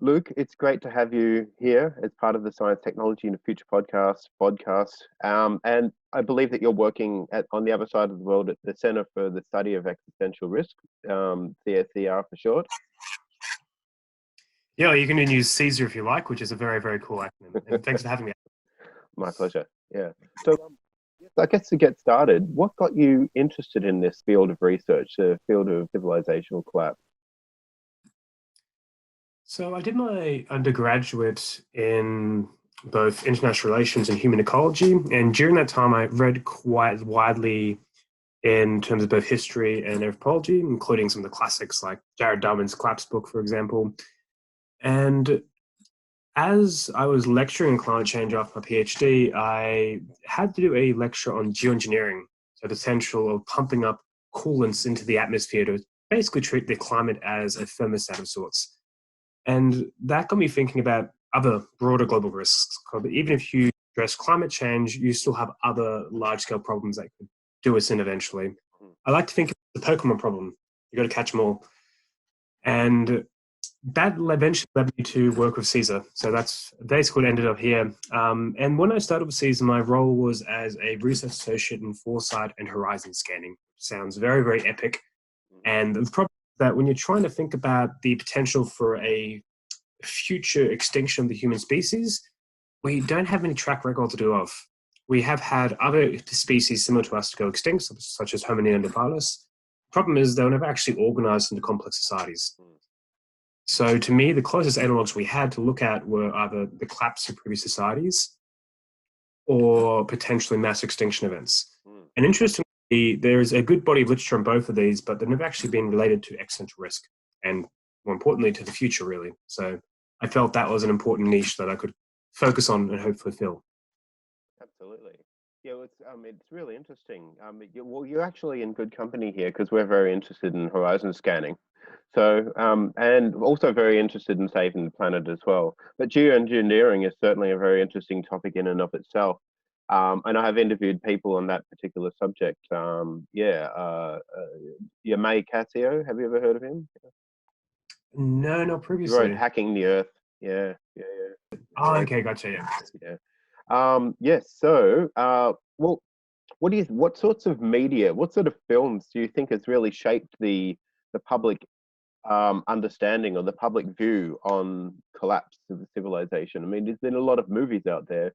Luke, it's great to have you here as part of the Science, Technology, and the Future podcast. And I believe that you're working on the other side of the world at the Center for the Study of Existential Risk, CSER for short. Yeah, you can use CSER if you like, which is a very, very cool acronym. And thanks for having me. My pleasure. Yeah. So, I guess to get started, what got you interested in this field of research, the field of civilizational collapse? So I did my undergraduate in both international relations and human ecology. And during that time, I read quite widely in terms of both history and anthropology, including some of the classics like Jared Diamond's Collapse book, for example. And as I was lecturing climate change after my PhD, I had to do a lecture on geoengineering, so the potential of pumping up coolants into the atmosphere to basically treat the climate as a thermostat of sorts. And that got me thinking about other broader global risks. Even if you address climate change, you still have other large-scale problems that could do us in eventually. I like to think of the Pokemon problem. You got to catch them all. And that eventually led me to work with CSER. So that's basically what ended up here. And when I started with CSER, my role was as a research associate in foresight and horizon scanning. Sounds very, very epic. And the problem is that when you're trying to think about the potential for a future extinction of the human species, we don't have any track record to do of. We have had other species similar to us to go extinct, such as Hominid Neanderthalis. The problem is they were never actually organized into complex societies. So to me, the closest analogs we had to look at were either the collapse of previous societies or potentially mass extinction events. And interestingly, there's a good body of literature on both of these, but they've never actually been related to existential risk and, more importantly, to the future, really. So I felt that was an important niche that I could focus on and hopefully fill. Absolutely. Yeah, it's really interesting. You're actually in good company here because we're very interested in horizon scanning. So, and also very interested in saving the planet as well. But geoengineering is certainly a very interesting topic in and of itself. And I have interviewed people on that particular subject. May Cassio, have you ever heard of him? No, not He previously. wrote Hacking the Earth. Yeah. Oh, okay, gotcha, yeah. Yes. So, well, what sorts of media, what sort of films do you think has really shaped the public understanding or the public view on collapse of the civilization? I mean, there's been a lot of movies out there.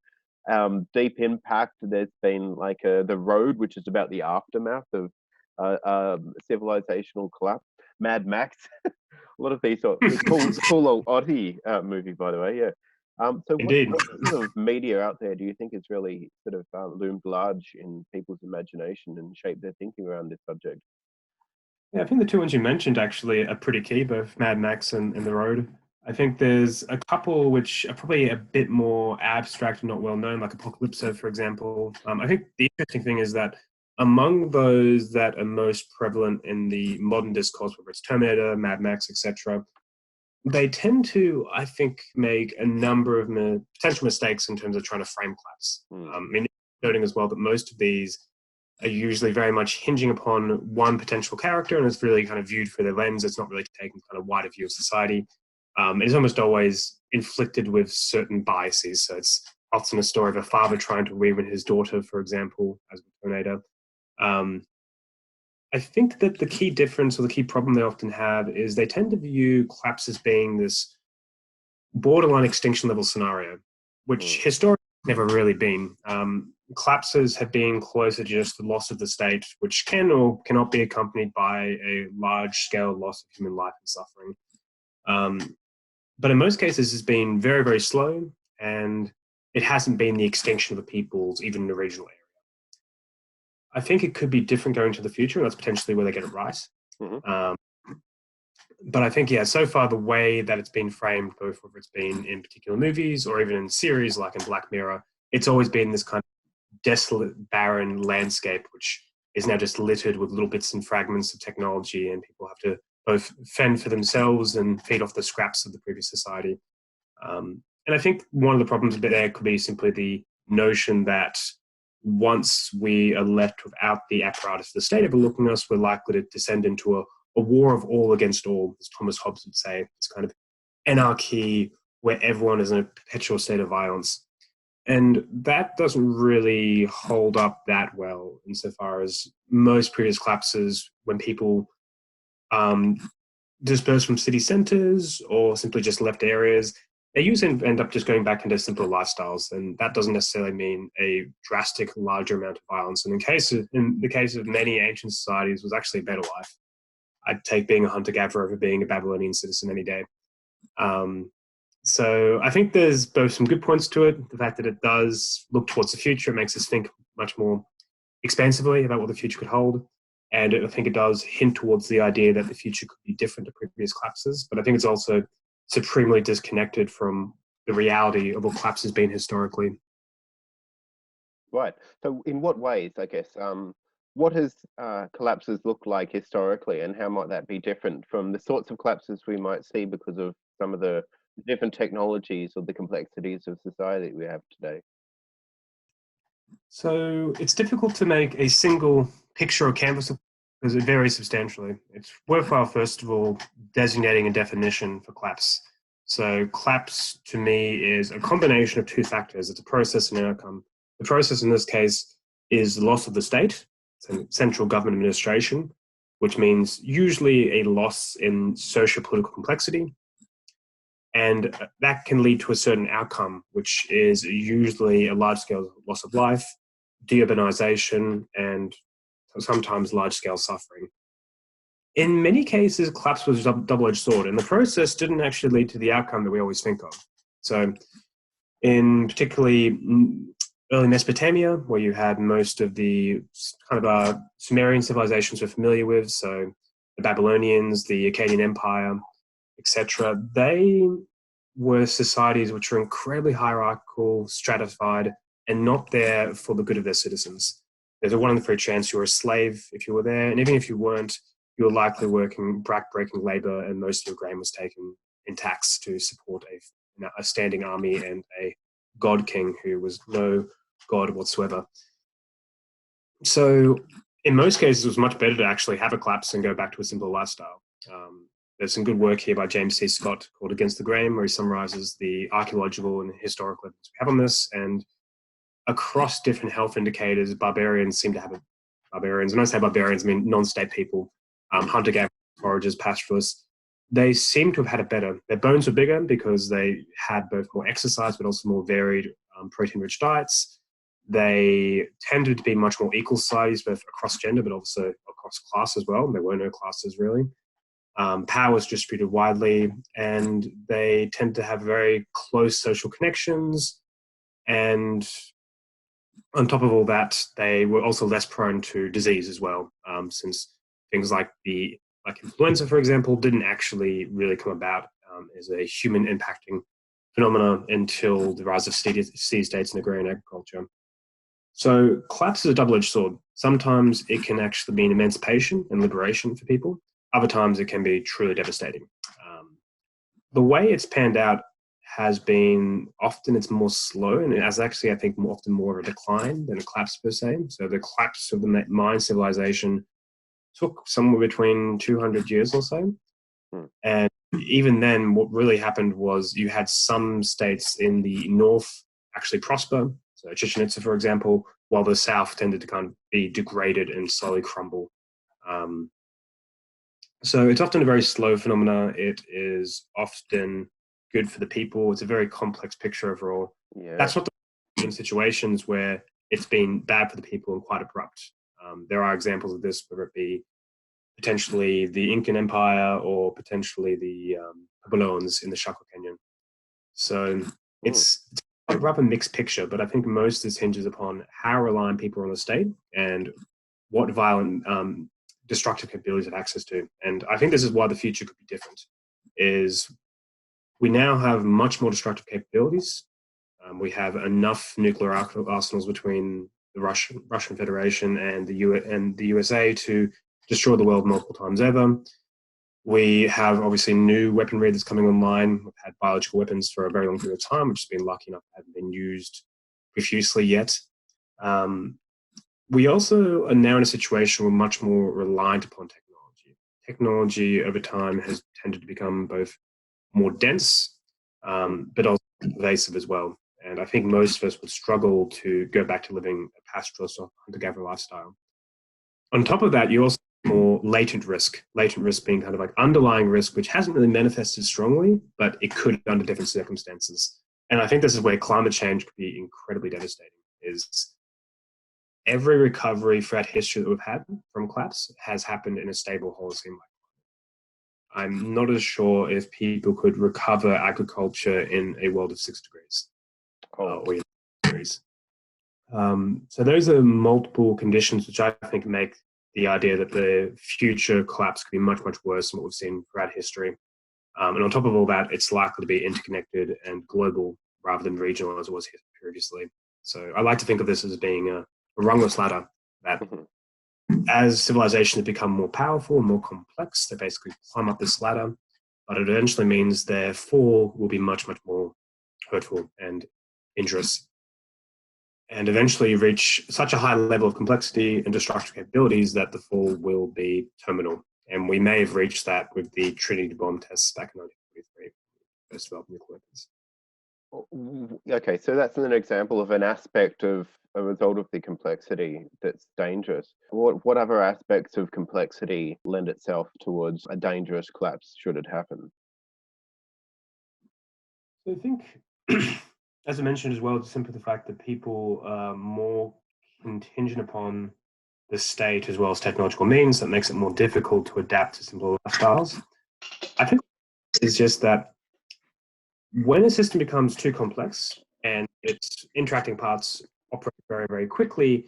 Deep Impact. There's been like The Road, which is about the aftermath of civilizational collapse. Mad Max. A lot of these sort of cool old Aussie movie, by the way. Yeah. So Indeed. what sort of media out there do you think has really sort of loomed large in people's imagination and shaped their thinking around this subject? Yeah, I think the two ones you mentioned actually are pretty key, both Mad Max and The Road. I think there's a couple which are probably a bit more abstract and not well known, like Apocalypse, for example. I think the interesting thing is that among those that are most prevalent in the modern discourse, whether it's Terminator, Mad Max, etc., they tend to, I think, make a number of potential mistakes in terms of trying to frame collapse. I mean, noting as well that most of these are usually very much hinging upon one potential character, and it's really kind of viewed through their lens. It's not really taking kind of wider view of society. It's almost always inflicted with certain biases. So it's often a story of a father trying to rear his daughter, for example, as a tornado. I think that the key difference or the key problem they often have is they tend to view collapse as being this borderline extinction level scenario, which historically never really been. Collapses have been closer to just the loss of the state, which can or cannot be accompanied by a large-scale loss of human life and suffering. But in most cases, it's been very, very slow, and it hasn't been the extinction of the peoples, even in the regional area. I think it could be different going to the future, and that's potentially where they get it right. But I think, so far the way that it's been framed, both whether it's been in particular movies or even in series like in Black Mirror, it's always been this kind of desolate, barren landscape, which is now just littered with little bits and fragments of technology, and people have to both fend for themselves and feed off the scraps of the previous society. And I think one of the problems there could be simply the notion that once we are left without the apparatus of the state overlooking us, we're likely to descend into a war of all against all, as Thomas Hobbes would say. It's kind of anarchy where everyone is in a perpetual state of violence. And that doesn't really hold up that well insofar as most previous collapses, when people dispersed from city centres or simply just left areas, they usually end up just going back into simpler lifestyles, and that doesn't necessarily mean a drastic, larger amount of violence. And in the case of many ancient societies, was actually a better life. I'd take being a hunter-gatherer over being a Babylonian citizen any day. So I think there's both some good points to it. The fact that it does look towards the future, it makes us think much more expansively about what the future could hold. And I think it does hint towards the idea that the future could be different to previous collapses. But I think it's also supremely disconnected from the reality of what collapse has been historically. Right. So in what ways, I guess, what has collapses looked like historically, and how might that be different from the sorts of collapses we might see because of some of the different technologies or the complexities of society we have today? So it's difficult to make a single picture or canvas because it varies substantially. It's worthwhile, first of all, designating a definition for collapse. So collapse, to me, is a combination of two factors. It's a process and an outcome. The process in this case is the loss of the state, so central government administration, which means usually a loss in socio-political complexity. And that can lead to a certain outcome, which is usually a large-scale loss of life, deurbanization, and sometimes large-scale suffering. In many cases, collapse was a double-edged sword, and the process didn't actually lead to the outcome that we always think of. So in particularly early Mesopotamia, where you had most of the kind of Sumerian civilizations we're familiar with, so the Babylonians, the Akkadian Empire, etc., they were societies which were incredibly hierarchical, stratified, and not there for the good of their citizens. There's a 1 in 3 chance you were a slave if you were there, and even if you weren't, you were likely working back-breaking labor, and most of your grain was taken in tax to support a standing army and a god king who was no god whatsoever. So in most cases, it was much better to actually have a collapse and go back to a simpler lifestyle. There's some good work here by James C. Scott called Against the Grain, where he summarizes the archaeological and historical evidence we have on this. And across different health indicators, barbarians seem to have barbarians, and when I say barbarians, I mean non-state people, hunter-gatherers, foragers, pastoralists. They seem to have had it better. Their bones were bigger because they had both more exercise, but also more varied protein-rich diets. They tended to be much more equal societies, both across gender, but also across class as well. There were no classes really. Power was distributed widely, and they tend to have very close social connections. And on top of all that, they were also less prone to disease as well, since things like influenza, for example, didn't actually really come about as a human impacting phenomena until the rise of city states and agrarian agriculture. So collapse is a double-edged sword. Sometimes it can actually mean emancipation and liberation for people. Other times it can be truly devastating. The way it's panned out has been often it's more slow, and it has actually, I think, often more of a decline than a collapse per se. So the collapse of the Mayan civilization took somewhere between 200 years or so. And even then, what really happened was you had some states in the north actually prosper. So Chichen Itza, for example, while the south tended to kind of be degraded and slowly crumble. So it's often a very slow phenomena. It is often good for the people. It's a very complex picture overall. Yeah. That's not in situations where it's been bad for the people and quite abrupt. There are examples of this, whether it be potentially the Incan Empire or potentially the Puebloans in the Chaco Canyon. So it's a rather mixed picture, but I think most of this hinges upon how reliant people are on the state and what violent destructive capabilities have access to. And I think this is why the future could be different, is we now have much more destructive capabilities. We have enough nuclear arsenals between the Russian Federation and the USA to destroy the world multiple times over. We have obviously new weaponry that's coming online. We've had biological weapons for a very long period of time, which has been lucky enough to haven't been used profusely yet. We also are now in a situation where we're much more reliant upon technology. Technology over time has tended to become both more dense, but also pervasive as well. And I think most of us would struggle to go back to living a pastoralist or hunter-gatherer lifestyle. On top of that, you also have more latent risk being kind of like underlying risk, which hasn't really manifested strongly, but it could under different circumstances. And I think this is where climate change could be incredibly devastating, is every recovery throughout history that we've had from collapse has happened in a stable Holocene. I'm not as sure if people could recover agriculture in a world of 6 degrees. Or 6 degrees. So those are multiple conditions which I think make the idea that the future collapse could be much, much worse than what we've seen throughout history. And on top of all that, it's likely to be interconnected and global rather than regional as it was previously. So I like to think of this as being a rungless ladder that as civilizations become more powerful and more complex, they basically climb up this ladder, but it eventually means their fall will be much, much more hurtful and injurious, and eventually reach such a high level of complexity and destructive capabilities that the fall will be terminal. And we may have reached that with the Trinity bomb tests back in 1943, first developed nuclear weapons. Okay, so that's an example of an aspect of a result of the complexity that's dangerous. What other aspects of complexity lend itself towards a dangerous collapse should it happen? So I think, as I mentioned as well, it's simply the fact that people are more contingent upon the state as well as technological means that makes it more difficult to adapt to simpler lifestyles. I think it's just that when a system becomes too complex and its interacting parts operate very, very quickly,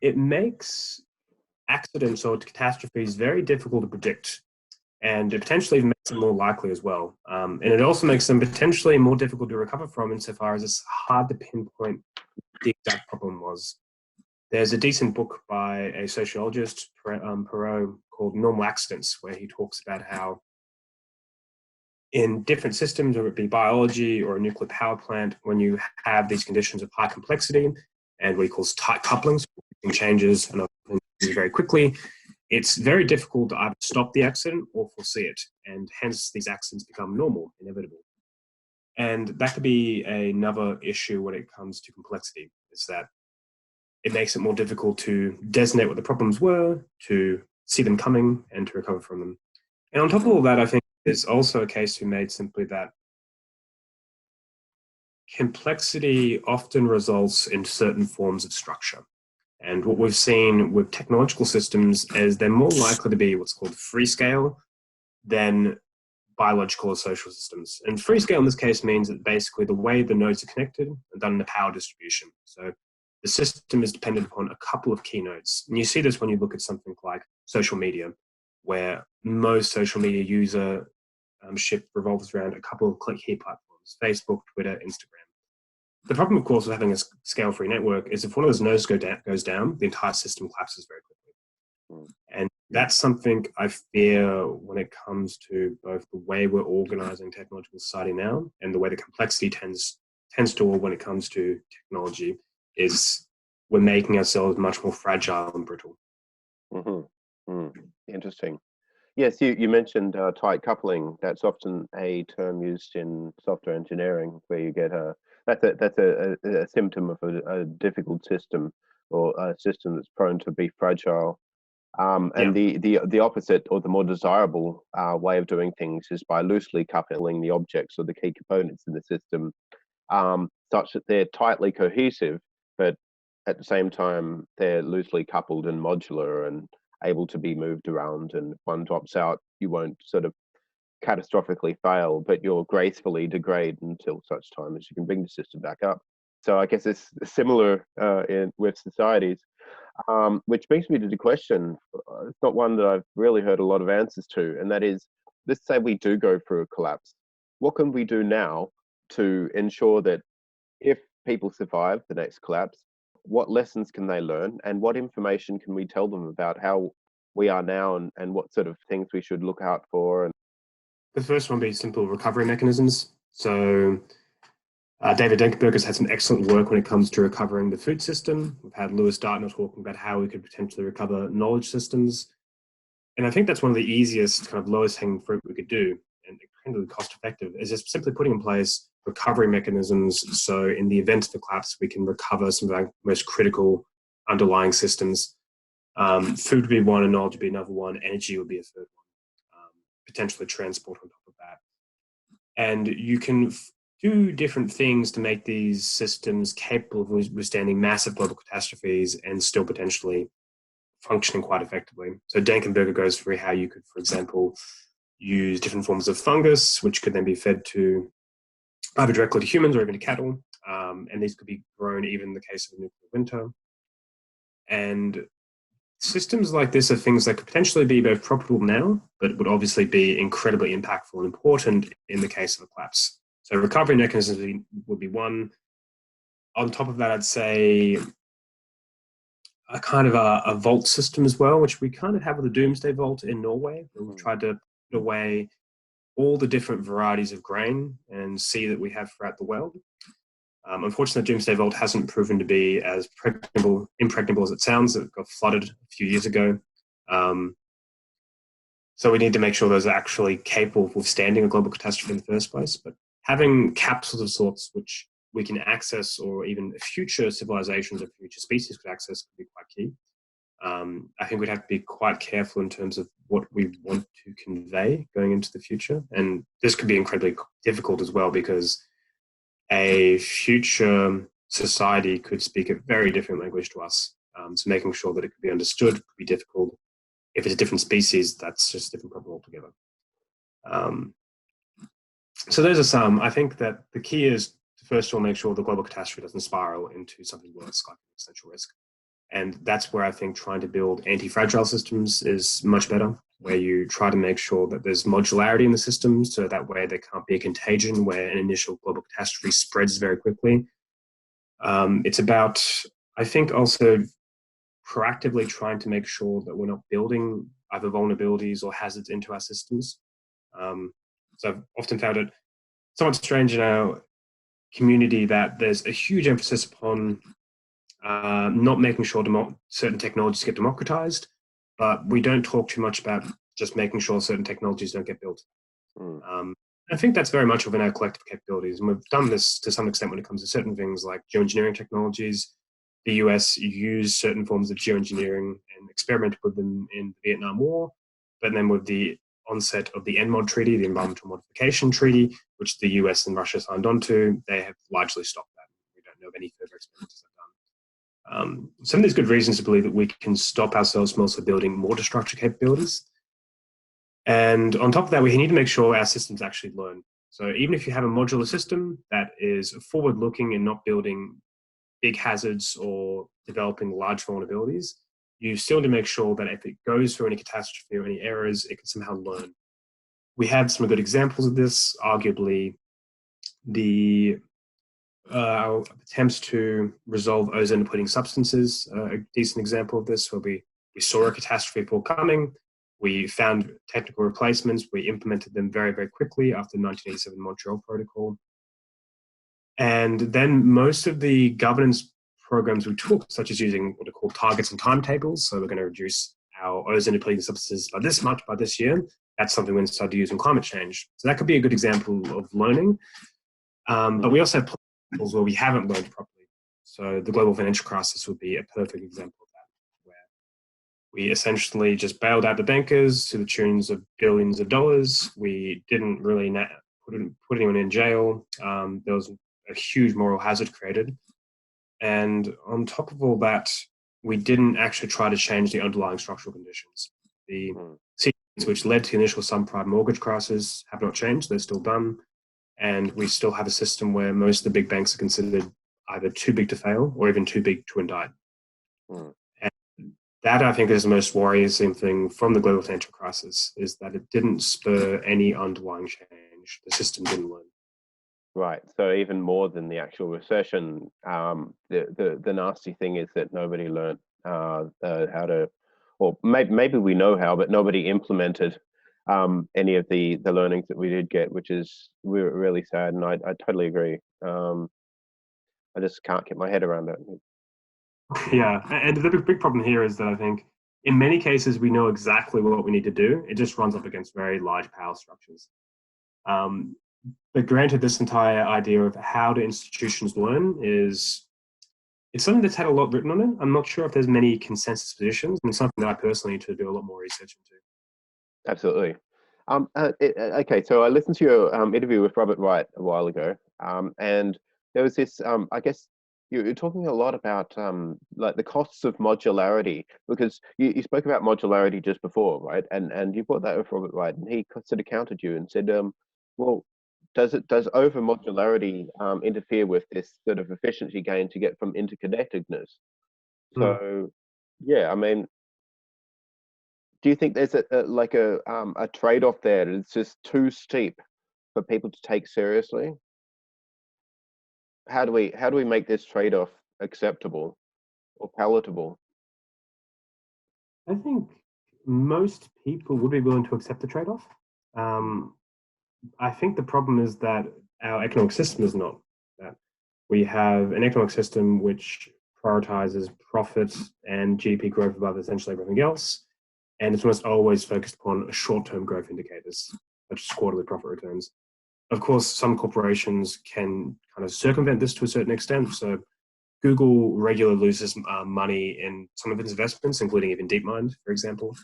it makes accidents or catastrophes very difficult to predict. And it potentially even makes them more likely as well. And it also makes them potentially more difficult to recover from insofar as it's hard to pinpoint what the exact problem was. There's a decent book by a sociologist, Perot, called Normal Accidents, where he talks about how in different systems, whether it be biology or a nuclear power plant, when you have these conditions of high complexity and what he calls tight couplings, changes and very quickly, it's very difficult to either stop the accident or foresee it, and hence these accidents become normal, inevitable. And that could be another issue when it comes to complexity, is that it makes it more difficult to designate what the problems were, to see them coming, and to recover from them. And on top of all that, I think there's also a case to be made simply that complexity often results in certain forms of structure. And what we've seen with technological systems is they're more likely to be what's called free scale than biological or social systems. And free scale in this case means that basically the way the nodes are connected are done in a power distribution. So the system is dependent upon a couple of key nodes. And you see this when you look at something like social media, where most social media user ship revolves around a couple of key platforms: Facebook, Twitter, Instagram. The problem, of course, with having a scale-free network is if one of those nodes goes down, the entire system collapses very quickly. And that's something I fear when it comes to both the way we're organizing technological society now and the way the complexity tends toward when it comes to technology, is we're making ourselves much more fragile and brittle. Interesting. Yes, you mentioned tight coupling. That's often a term used in software engineering, where you get that's a symptom of a difficult system, or a system that's prone to be fragile. And the opposite, or the more desirable way of doing things, is by loosely coupling the objects or the key components in the system, such that they're tightly cohesive, but at the same time they're loosely coupled and modular and able to be moved around. And if one drops out, you won't sort of catastrophically fail, but you'll gracefully degrade until such time as you can bring the system back up. So I guess it's similar with societies, which brings me to the question. It's not one that I've really heard a lot of answers to, and that is, let's say we do go through a collapse. What can we do now to ensure that if people survive the next collapse, what lessons can they learn, and what information can we tell them about how we are now, and what sort of things we should look out for? And the first one would be simple recovery mechanisms. So David Denkenberg has had some excellent work when it comes to recovering the food system. We've had Lewis Dartner talking about how we could potentially recover knowledge systems. And I think that's one of the easiest, kind of lowest hanging fruit we could do. And it incredibly cost effective is just simply putting in place recovery mechanisms. So in the event of a collapse, we can recover some of our most critical underlying systems. Food would be one, and knowledge would be another one, energy would be a third one, potentially transport on top of that. And you can do different things to make these systems capable of withstanding massive global catastrophes and still potentially functioning quite effectively. So Dankenberger goes through how you could, for example, use different forms of fungus, which could then be fed to either directly to humans or even to cattle. And these could be grown even in the case of a nuclear winter. And systems like this are things that could potentially be both profitable now, but would obviously be incredibly impactful and important in the case of a collapse. So recovery mechanisms would be one. On top of that, I'd say a kind of a vault system as well, which we kind of have with the Doomsday Vault in Norway. We've tried to put away all the different varieties of grain and sea that we have throughout the world. Unfortunately, the Doomsday Vault hasn't proven to be as impregnable as it sounds. It got flooded a few years ago. So we need to make sure those are actually capable of withstanding a global catastrophe in the first place. But having capsules of sorts which we can access, or even future civilizations or future species could access, could be quite key. I think we'd have to be quite careful in terms of what we want to convey going into the future. And this could be incredibly difficult as well, because a future society could speak a very different language to us. So making sure that it could be understood could be difficult. If it's a different species, that's just a different problem altogether. So those are some. I think that the key is to first of all make sure the global catastrophe doesn't spiral into something worse, like an existential risk. And that's where I think trying to build anti-fragile systems is much better, where you try to make sure that there's modularity in the system, so that way there can't be a contagion where an initial global catastrophe spreads very quickly. It's about, I think, also proactively trying to make sure that we're not building either vulnerabilities or hazards into our systems. So I've often found it somewhat strange in our community that there's a huge emphasis upon not making sure certain technologies get democratized, but we don't talk too much about just making sure certain technologies don't get built. I think that's very much within our collective capabilities, and we've done this to some extent when it comes to certain things like geoengineering technologies. The US used certain forms of geoengineering and experimented with them in the Vietnam War, but then with the onset of the ENMOD Treaty, the Environmental Modification Treaty, which the US and Russia signed on to, they have largely stopped that. We don't know of any further experiments they've done. Some of these good reasons to believe that we can stop ourselves from also building more destructive capabilities. And on top of that, we need to make sure our systems actually learn. So even if you have a modular system that is forward-looking and not building big hazards or developing large vulnerabilities, you still need to make sure that if it goes through any catastrophe or any errors, it can somehow learn. We have some good examples of this. Arguably, the attempts to resolve ozone-depleting substances are a decent example of this, where we saw a catastrophe forthcoming. We found technical replacements. We implemented them very, very quickly after the 1987 Montreal Protocol. And then most of the governance programs we took, such as using what are called targets and timetables, so we're going to reduce our ozone-depleting substances by this much by this year, that's something we're going to start to use in climate change. So that could be a good example of learning. But we also have examples where we haven't learned properly. So the global financial crisis would be a perfect example of that, where we essentially just bailed out the bankers to the tunes of billions of dollars. We didn't really put anyone in jail. There was a huge moral hazard created. And on top of all that, we didn't actually try to change the underlying structural conditions. The sequence which led to the initial subprime mortgage crisis have not changed. They're still done. And we still have a system where most of the big banks are considered either too big to fail or even too big to indict. And that, I think, is the most worrisome thing from the global financial crisis, is that it didn't spur any underlying change. The system didn't learn. Right. So even more than the actual recession, the nasty thing is that nobody learned how to, or maybe we know how, but nobody implemented any of the learnings that we did get, which is really sad. And I totally agree. I just can't get my head around it. Yeah, and the big problem here is that I think in many cases we know exactly what we need to do. It just runs up against very large power structures. But granted, this entire idea of how do institutions learn is it's something that's had a lot written on it. I'm not sure if there's many consensus positions, and it's something that I personally need to do a lot more research into. Absolutely. Okay, so I listened to your interview with Robert Wright a while ago, and there was this. I guess you're talking a lot about like the costs of modularity, because you spoke about modularity just before, right? And you brought that with Robert Wright, and he sort of countered you and said, well, does over modularity interfere with this sort of efficiency gain to get from interconnectedness? Mm. So, yeah, I mean, do you think there's a trade-off there that it's just too steep for people to take seriously? How do we make this trade-off acceptable or palatable? I think most people would be willing to accept the trade-off. Um, I think the problem is that our economic system is not that. We have an economic system which prioritizes profit and GDP growth above essentially everything else, and it's almost always focused upon short-term growth indicators, such as quarterly profit returns. Of course, some corporations can kind of circumvent this to a certain extent. So Google regularly loses money in some of its investments, including even DeepMind, for example.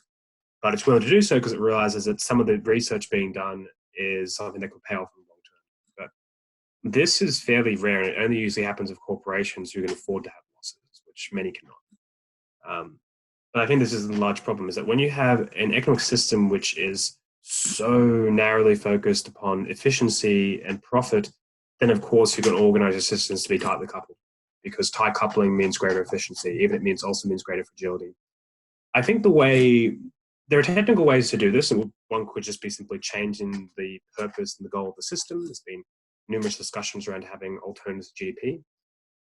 But it's willing to do so because it realizes that some of the research being done is something that could pay off in the long term. But this is fairly rare, and it only usually happens with corporations who can afford to have losses, which many cannot. But I think this is a large problem, is that when you have an economic system which is so narrowly focused upon efficiency and profit, then of course you can organize your systems to be tightly coupled, because tight coupling means greater efficiency, even it also means greater fragility. I think there are technical ways to do this, and one could just be simply changing the purpose and the goal of the system. There's been numerous discussions around having alternatives to GDP.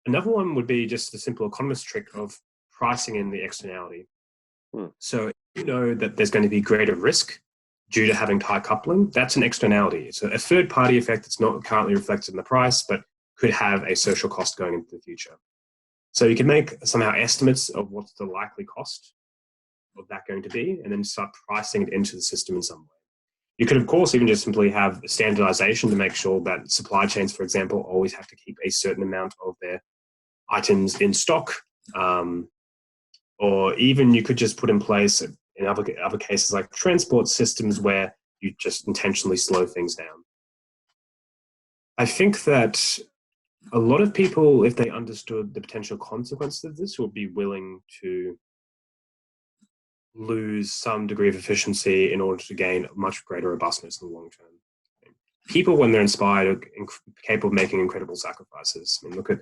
Another one would be just the simple economist trick of pricing in the externality. So you know that there's going to be greater risk due to having tight coupling. That's an externality. It's a third party effect that's not currently reflected in the price, but could have a social cost going into the future. So you can make somehow estimates of what's the likely cost of that going to be, and then start pricing it into the system in some way. You could, of course, even just simply have standardization to make sure that supply chains, for example, always have to keep a certain amount of their items in stock. Or even you could just put in place, in other cases like transport systems, where you just intentionally slow things down. I think that a lot of people, if they understood the potential consequences of this, would be willing to lose some degree of efficiency in order to gain much greater robustness in the long term. People, when they're inspired, are capable of making incredible sacrifices. I mean, look at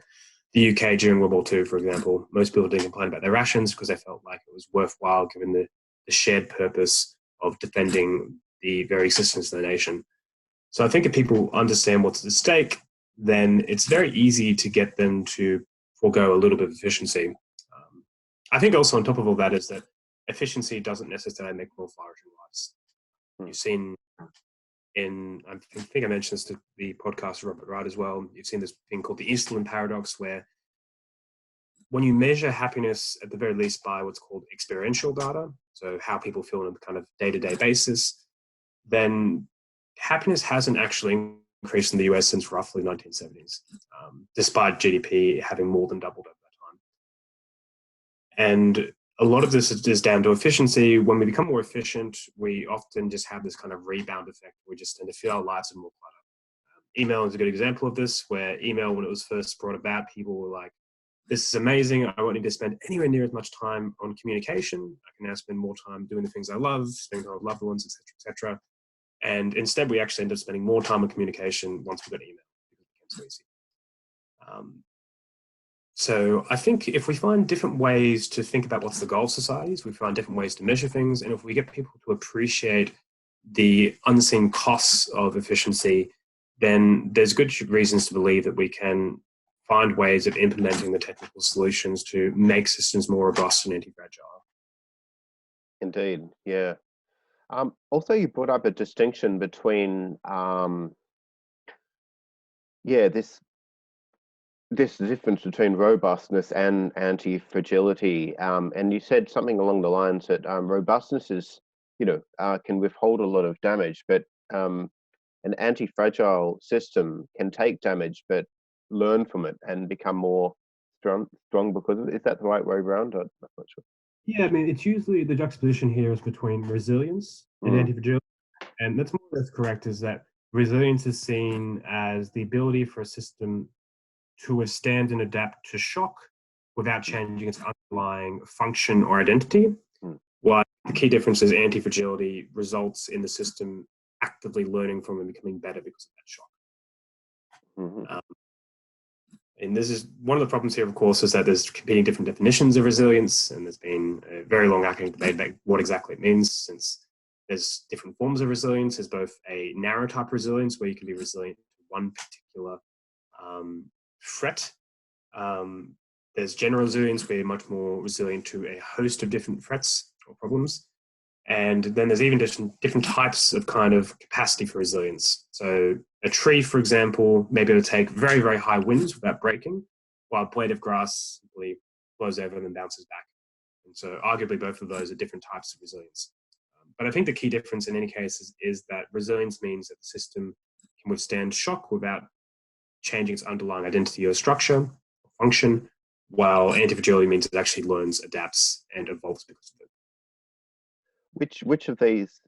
the UK during World War II, for example. Most people didn't complain about their rations because they felt like it was worthwhile given the shared purpose of defending the very existence of the nation. So I think if people understand what's at stake, then it's very easy to get them to forego a little bit of efficiency. I think also on top of all that is that efficiency doesn't necessarily make more flourishing lives. You've seen I think I mentioned this to the podcast Robert Wright as well. You've seen this thing called the Fermi Paradox, where when you measure happiness at the very least by what's called experiential data, so how people feel on a kind of day-to-day basis, then happiness hasn't actually increased in the US since roughly 1970s, despite GDP having more than doubled over that time. And a lot of this is down to efficiency. When we become more efficient, we often just have this kind of rebound effect. We just tend to feel our lives are more clutter. Email is a good example of this, where email, when it was first brought about, people were like, this is amazing. I won't need to spend anywhere near as much time on communication. I can now spend more time doing the things I love, spending time with loved ones, etc., etc. And instead, we actually end up spending more time on communication once we got email, because it became so easy. So I think if we find different ways to think about what's the goal of societies, we find different ways to measure things, and if we get people to appreciate the unseen costs of efficiency, then there's good reasons to believe that we can find ways of implementing the technical solutions to make systems more robust and anti-fragile. Indeed, yeah. Also, you brought up a distinction between, this difference between robustness and anti-fragility, and you said something along the lines that robustness is, can withhold a lot of damage, but an anti-fragile system can take damage but learn from it and become more strong because of it. Is that the right way around? I'm not sure. Yeah, I mean, it's usually the juxtaposition here is between resilience and antifragility. And that's more or less correct, is that resilience is seen as the ability for a system to withstand and adapt to shock without changing its underlying function or identity. While the key difference is anti-fragility results in the system actively learning from and becoming better because of that shock. And this is one of the problems here, of course, is that there's competing different definitions of resilience, and there's been a very long academic debate about what exactly it means, since there's different forms of resilience. There's both a narrow type resilience, where you can be resilient to one particular threat. There's general resilience, where you're much more resilient to a host of different threats or problems. And then there's even different types of kind of capacity for resilience. So a tree, for example, may be able to take very, very high winds without breaking, while a blade of grass simply blows over and then bounces back. And so arguably both of those are different types of resilience. But I think the key difference in any case is that resilience means that the system can withstand shock without changing its underlying identity or structure or function, while antifragility means it actually learns, adapts, and evolves because of it. Which of these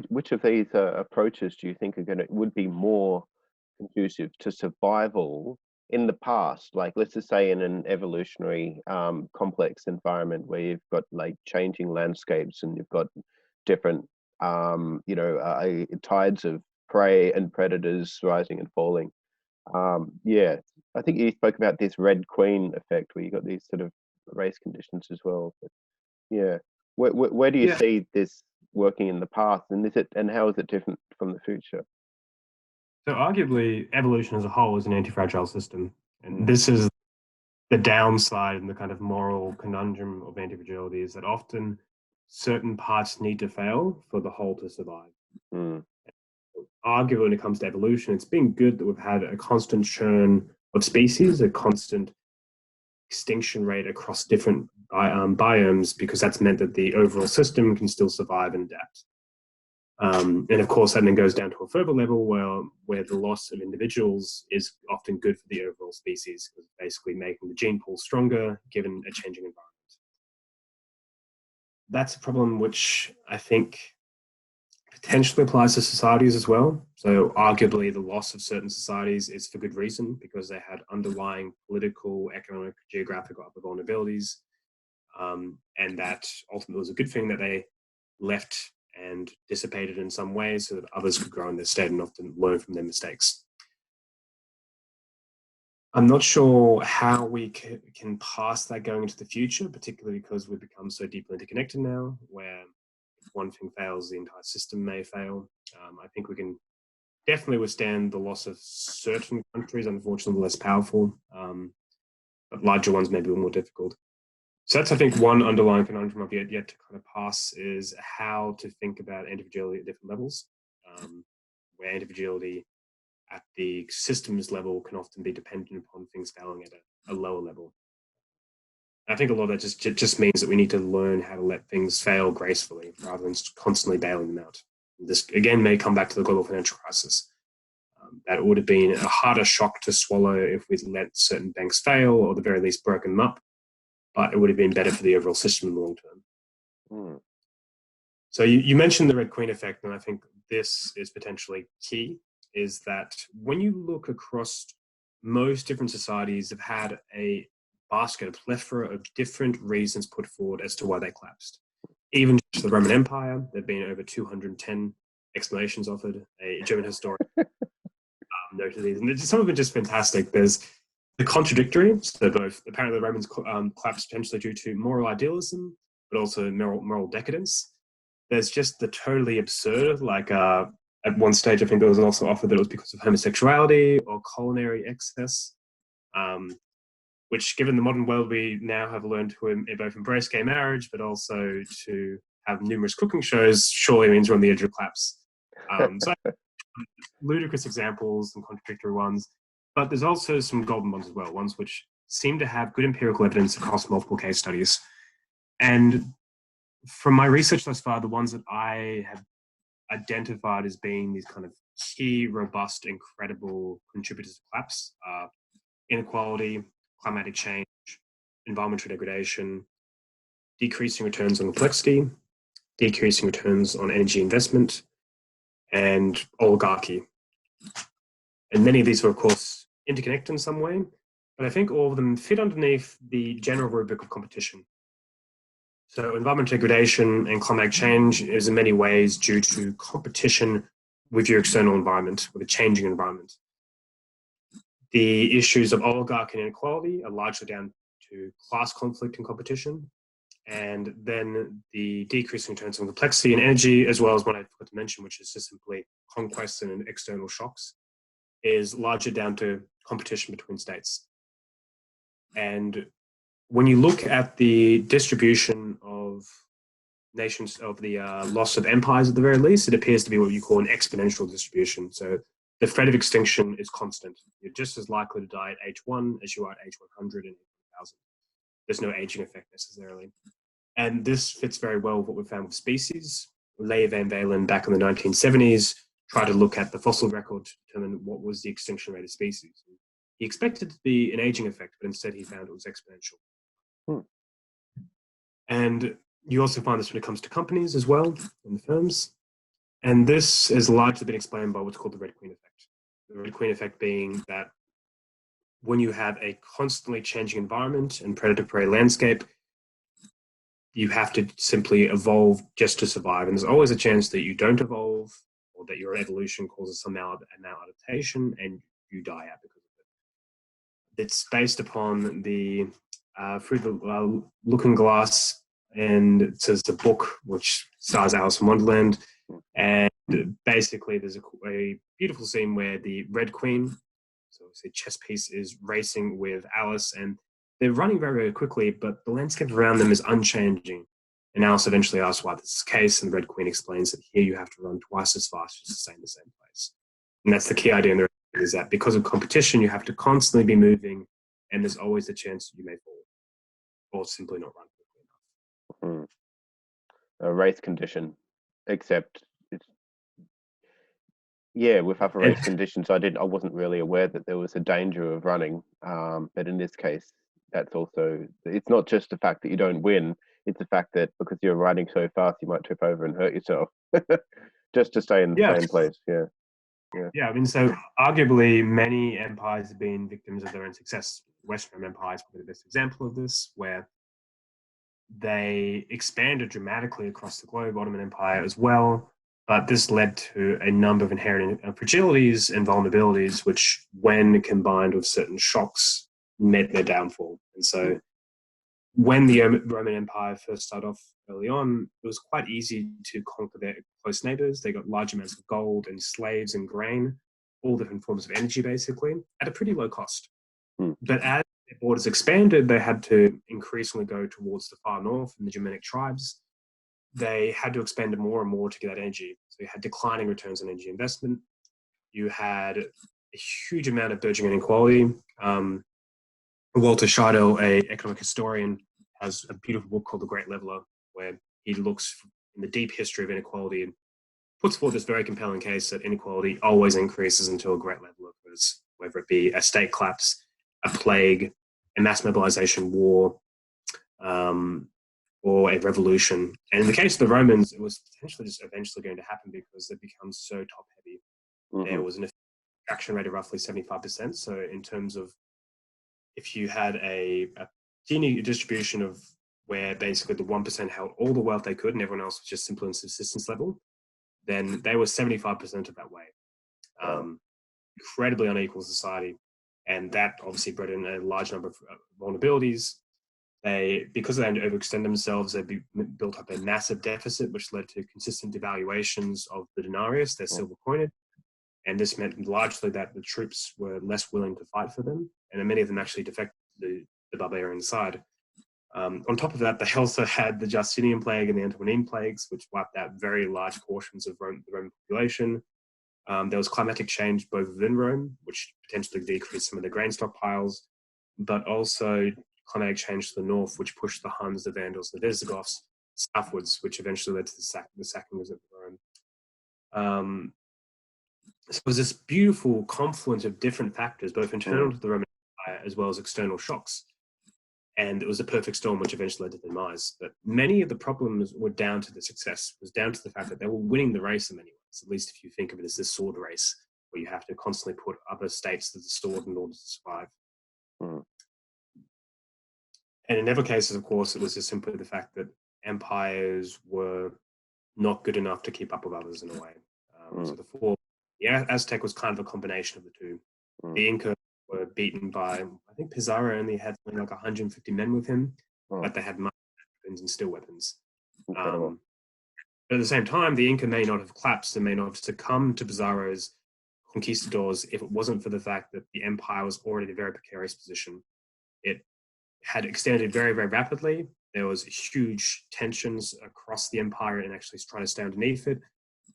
which of these approaches do you think would be more conducive to survival in the past? Like, let's just say in an evolutionary complex environment where you've got like changing landscapes and you've got different tides of prey and predators rising and falling. I think you spoke about this red queen effect where you got these sort of race conditions as well. But yeah, where do you see this working in the past, and how is it different from the future? So arguably, evolution as a whole is an anti-fragile system, and this is the downside and the kind of moral conundrum of anti-fragility, is that often certain parts need to fail for the whole to survive. Arguably, when it comes to evolution, it's been good that we've had a constant churn of species, a constant extinction rate across different biomes, because that's meant that the overall system can still survive and adapt. And of course, that then goes down to a further level where the loss of individuals is often good for the overall species, because basically making the gene pool stronger given a changing environment. That's a problem which I think potentially applies to societies as well. So arguably the loss of certain societies is for good reason, because they had underlying political, economic, geographic, or other vulnerabilities. And that ultimately was a good thing that they left and dissipated in some way so that others could grow in their stead and often learn from their mistakes. I'm not sure how we can pass that going into the future, particularly because we've become so deeply interconnected now, where if one thing fails, the entire system may fail. I think we can definitely withstand the loss of certain countries, unfortunately less powerful, but larger ones may be more difficult. So that's, I think, one underlying conundrum I've yet to kind of pass, is how to think about antifragility at different levels, where antifragility at the systems level can often be dependent upon things failing at a lower level. I think a lot of that just means that we need to learn how to let things fail gracefully rather than constantly bailing them out. This, again, may come back to the global financial crisis. That would have been a harder shock to swallow if we'd let certain banks fail, or at the very least broken them up, but it would have been better for the overall system in the long term. So you mentioned the Red Queen effect, and I think this is potentially key, is that when you look across most different societies, have had a basket, a plethora of different reasons put forward as to why they collapsed. Even just the Roman Empire, there have been over 210 explanations offered. A German historian noted these, and some of them are just fantastic. There's the contradictory, so both apparently the Romans collapsed potentially due to moral idealism, but also moral decadence. There's just the totally absurd, like at one stage I think there was also offered that it was because of homosexuality or culinary excess, which, given the modern world, we now have learned to both embrace gay marriage, but also to have numerous cooking shows, surely means we're on the edge of collapse. So ludicrous examples and contradictory ones, but there's also some golden ones as well, ones which seem to have good empirical evidence across multiple case studies. And from my research thus far, the ones that I have identified as being these kind of key, robust, incredible contributors to collapse are inequality, climatic change, environmental degradation, decreasing returns on complexity, decreasing returns on energy investment, and oligarchy. And many of these are, of course, interconnected in some way, but I think all of them fit underneath the general rubric of competition. So environmental degradation and climatic change is in many ways due to competition with your external environment, with a changing environment. The issues of oligarchy and inequality are largely down to class conflict and competition. And then the decreasing returns on complexity and energy, as well as what I forgot to mention, which is just simply conquests and external shocks, is largely down to competition between states. And when you look at the distribution of nations, of the loss of empires at the very least, it appears to be what you call an exponential distribution. So the threat of extinction is constant. You're just as likely to die at age 1 as you are at age 100 and 1,000. There's no aging effect necessarily. And this fits very well with what we found with species. Leigh Van Valen back in the 1970s tried to look at the fossil record to determine what was the extinction rate of species. He expected it to be an aging effect, but instead he found it was exponential. And you also find this when it comes to companies as well, and the firms. And this has largely been explained by what's called the Red Queen effect. The Red Queen effect being that when you have a constantly changing environment and predator-prey landscape, you have to simply evolve just to survive. And there's always a chance that you don't evolve or that your evolution causes some maladaptation and you die out because of it. It's based upon the Through the Looking Glass, and it's a book which stars Alice in Wonderland. And basically there's a beautiful scene where the Red Queen, so it's a chess piece, is racing with Alice, and they're running very, very quickly, but the landscape around them is unchanging. And Alice eventually asks why this is the case, and the Red Queen explains that here you have to run twice as fast just to stay in the same place. And that's the key idea in the is that because of competition, you have to constantly be moving, and there's always a chance you may fall or simply not run quickly enough. A race condition, except it's with other race conditions, I wasn't really aware that there was a danger of running. But in this case, that's also, it's not just the fact that you don't win, it's the fact that because you're running so fast, you might trip over and hurt yourself just to stay in the same place. Yeah, I mean, so arguably many empires have been victims of their own success. Western Empire is probably the best example of this, where they expanded dramatically across the globe, Ottoman Empire as well, but this led to a number of inherent fragilities and vulnerabilities, which when combined with certain shocks, meant their downfall. And so when the Roman Empire first started off early on, it was quite easy to conquer their close neighbors. They got large amounts of gold and slaves and grain, all different forms of energy, basically, at a pretty low cost. But as their borders expanded, they had to increasingly go towards the far north and the Germanic tribes. They had to expand more and more to get that energy. So you had declining returns on energy investment. You had a huge amount of burgeoning inequality. Walter Scheidel, an economic historian, has a beautiful book called The Great Leveler, where he looks in the deep history of inequality and puts forward this very compelling case that inequality always increases until a great level occurs, whether it be a state collapse, a plague, a mass mobilization war, or a revolution. And in the case of the Romans, it was potentially just eventually going to happen because they become so top-heavy. There was an extraction rate of roughly 75%. So in terms of if you had a gini distribution of where basically the 1% held all the wealth they could and everyone else was just simply in subsistence level, then they were 75% of that way. Incredibly unequal society. And that obviously bred in a large number of vulnerabilities. Because they had to overextend themselves, they built up a massive deficit, which led to consistent devaluations of the denarius, their silver coinage. And this meant largely that the troops were less willing to fight for them, and many of them actually defected to the barbarian side. On top of that, they also had the Justinian plague and the Antonine plagues, which wiped out very large portions of the Roman population. There was climatic change both within Rome, which potentially decreased some of the grain stockpiles, but also climatic change to the north, which pushed the Huns, the Vandals, the Visigoths southwards, which eventually led to the sackings of Rome. So it was this beautiful confluence of different factors, both internal mm, to the Roman Empire as well as external shocks. And it was a perfect storm which eventually led to the demise. But many of the problems were down to the success, was down to the fact that they were winning the race in many ways, at least if you think of it as this sword race, where you have to constantly put other states to the sword in order to survive. mm, And in other cases, of course, it was just simply the fact that empires were not good enough to keep up with others in a way. mm, The Aztec was kind of a combination of the two. mm. The Inca were beaten by, I think Pizarro only had something like 150 men with him, Oh, but they had weapons and steel weapons. incredible. Um, but at the same time, the Inca may not have collapsed and may not have succumbed to Pizarro's conquistadors if it wasn't for the fact that the empire was already in a very precarious position. It had extended very, very rapidly. There was huge tensions across the empire and actually trying to stay underneath it.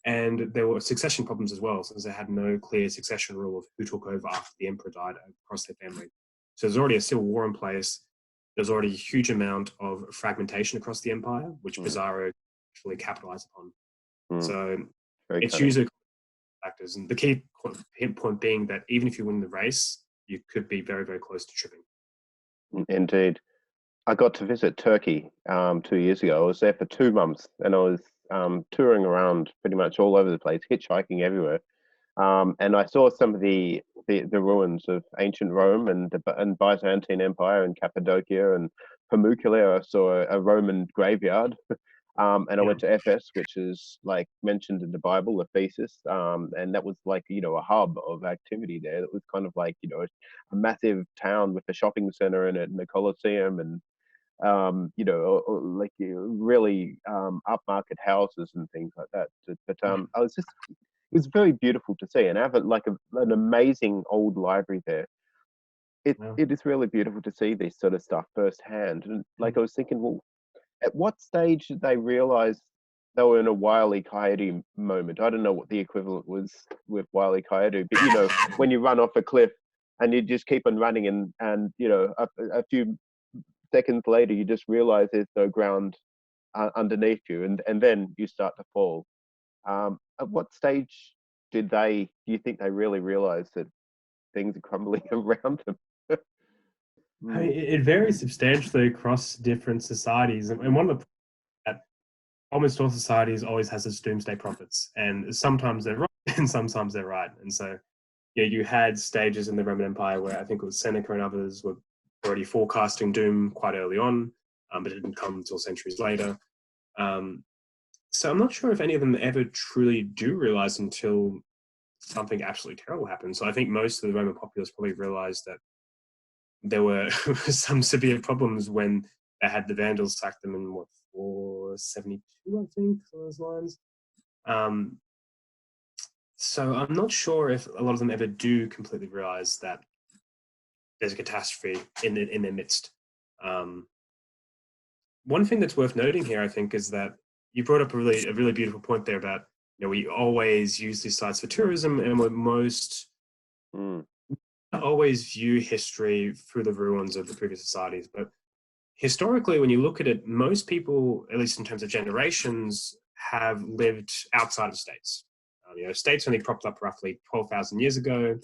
And there were succession problems as well, since they had no clear succession rule of who took over after the emperor died across their family. So there's already a civil war in place. There's already a huge amount of fragmentation across the empire, which Mm, Pizarro actually capitalized upon. mm. So Very it's cunning. usually factors. And the key point being that even if you win the race, you could be very, very close to tripping. Indeed. I got to visit Turkey 2 years ago. I was there for 2 months, and I was touring around pretty much all over the place, hitchhiking everywhere. And I saw some of the ruins of ancient Rome and Byzantine Empire and Cappadocia and Pamukkale. I saw a Roman graveyard. And I Yeah. went to Ephes, which is like mentioned in the Bible, Ephesus, and that was like a hub of activity there. It was kind of like a massive town with a shopping center in it and a Colosseum and like really upmarket houses and things like that. But I was just it was very beautiful to see and have an amazing old library there. It Yeah. it is really beautiful to see this sort of stuff firsthand. And like I was thinking, well, at what stage did they realize they were in a Wile E. Coyote moment? I don't know what the equivalent was with Wile E. Coyote, but when you run off a cliff and you just keep on running and a few seconds later you just realize there's no ground underneath you and then you start to fall. At what stage do you think they really realized that things are crumbling around them? I mean, Mm, it varies substantially across different societies. And one of the that almost all societies always has its doomsday prophets, and sometimes they're wrong and sometimes they're right. And so, yeah, you had stages in the Roman Empire where I think it was Seneca and others were already forecasting doom quite early on, but it didn't come until centuries later. Um, so I'm not sure if any of them ever truly do realize until something absolutely terrible happens. So I think most of the Roman populace probably realized that there were some severe problems when they had the Vandals sack them in 472, I think, along those lines. Um, so I'm not sure if a lot of them ever do completely realize that there's a catastrophe in their midst. Um, One thing that's worth noting here, I think, is that you brought up a really beautiful point there about we always use these sites for tourism, and we're most mm, always view history through the ruins of the previous societies. But historically, when you look at it, most people, at least in terms of generations, have lived outside of states. States only cropped up roughly 12,000 years ago.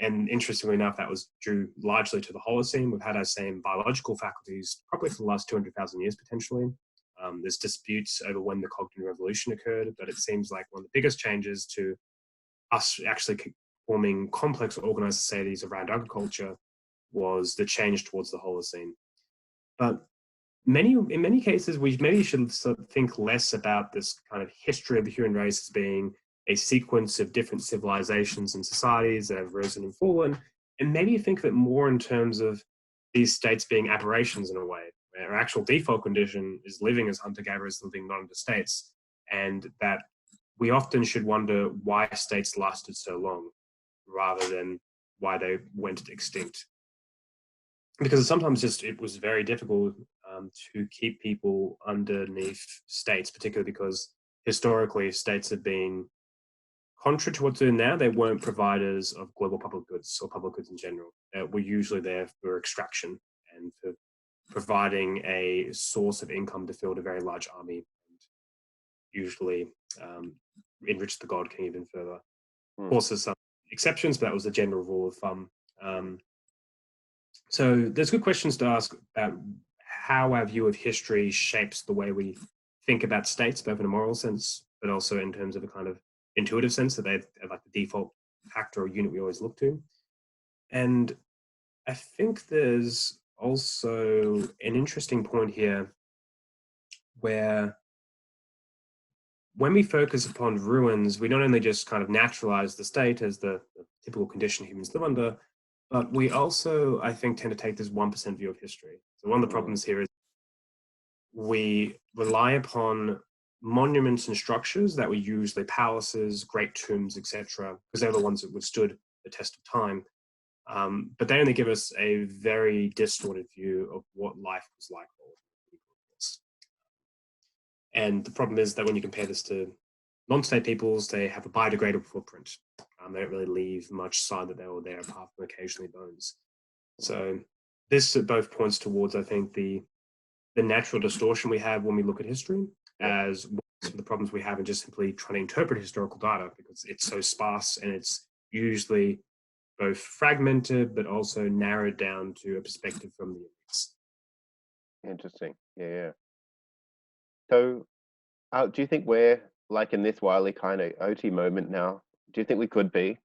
And interestingly enough, that was due largely to the Holocene. We've had our same biological faculties probably for the last 200,000 years, potentially. There's disputes over when the cognitive revolution occurred, but it seems like one of the biggest changes to us actually forming complex organized societies around agriculture was the change towards the Holocene. But in many cases, we maybe should sort of think less about this kind of history of the human race as being a sequence of different civilizations and societies that have risen and fallen, and maybe think of it more in terms of these states being aberrations in a way. Our actual default condition is living as hunter-gatherers, living not under states, and that we often should wonder why states lasted so long rather than why they went extinct. Because sometimes just it was very difficult to keep people underneath states, particularly because historically states have been, contrary to what's doing now, they weren't providers of global public goods or public goods in general. We're usually there for extraction and for providing a source of income to fill a very large army, and usually enrich the god king even further. Of Mm. course, there's some exceptions, but that was the general rule of thumb. So there's good questions to ask about how our view of history shapes the way we think about states, both in a moral sense, but also in terms of a kind of intuitive sense that they're like the default factor or unit we always look to. And I think there's also an interesting point here where when we focus upon ruins, we not only just kind of naturalize the state as the typical condition humans live under, but we also, I think, tend to take this 1% view of history. So one of the problems here is we rely upon monuments and structures that were usually palaces, great tombs, etc., because they're the ones that withstood the test of time. But they only give us a very distorted view of what life was like. And the problem is that when you compare this to non-state peoples, they have a biodegradable footprint. They don't really leave much sign that they were there, apart from occasionally bones. So this both points towards, I think, the natural distortion we have when we look at history, as well as the problems we have in just simply trying to interpret historical data, because it's so sparse and it's usually both fragmented but also narrowed down to a perspective from the elites. Interesting. Yeah. So do you think we're like in this Wiley kind of OT moment now? Do you think we could be?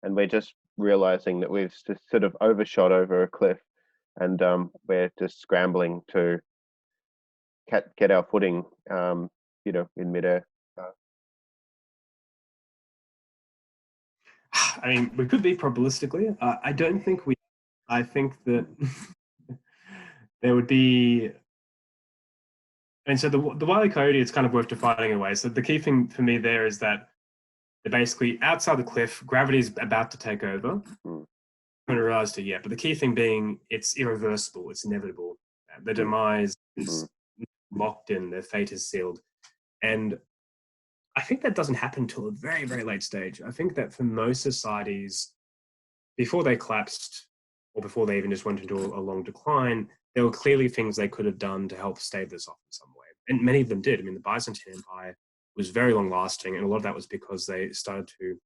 And we're just realizing that we've just sort of overshot over a cliff, and we're just scrambling to get our footing, in midair. I mean, we could be probabilistically. I don't think we. I think that there would be. And so the Wile E. Coyote, it's kind of worth defining in a way. So the key thing for me there is that they're basically outside the cliff. Gravity is about to take over. I haven't realized it yet, but the key thing being it's irreversible. It's inevitable. The demise is locked in. Their fate is sealed. And I think that doesn't happen until a very, very late stage. I think that for most societies, before they collapsed or before they even just went into a long decline, there were clearly things they could have done to help stave this off in some way. And many of them did. I mean, the Byzantine Empire was very long lasting, and a lot of that was because they started to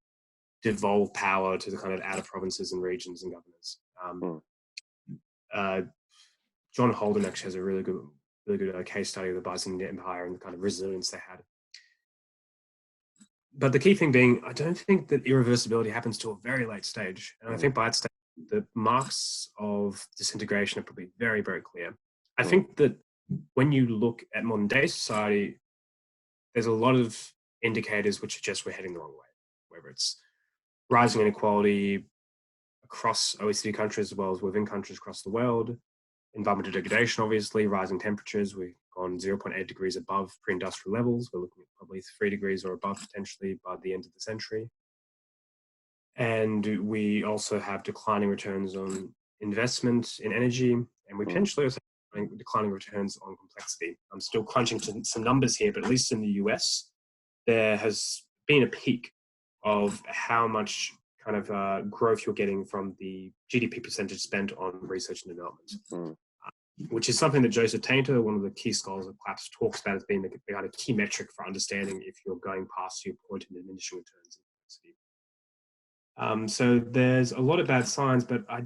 devolve power to the kind of outer provinces and regions and governors. John Holden actually has a really good case study of the Byzantine Empire and the kind of resilience they had. But the key thing being, I don't think that irreversibility happens to a very late stage. And I think by that stage, the marks of disintegration are probably very, very clear. I think that when you look at modern day society, there's a lot of indicators which suggest we're heading the wrong way, whether it's rising inequality across OECD countries as well as within countries across the world, environmental degradation, obviously, rising temperatures. We've gone 0.8 degrees above pre-industrial levels. We're looking at probably 3 degrees or above potentially by the end of the century. And we also have declining returns on investment in energy, and we potentially also have declining returns on complexity. I'm still crunching some numbers here, but at least in the US, there has been a peak of how much kind of growth you're getting from the GDP percentage spent on research and development, which is something that Joseph Tainter, one of the key scholars of collapse, talks about as being the kind of key metric for understanding if you're going past your point in diminishing returns in complexity. So there's a lot of bad signs, but I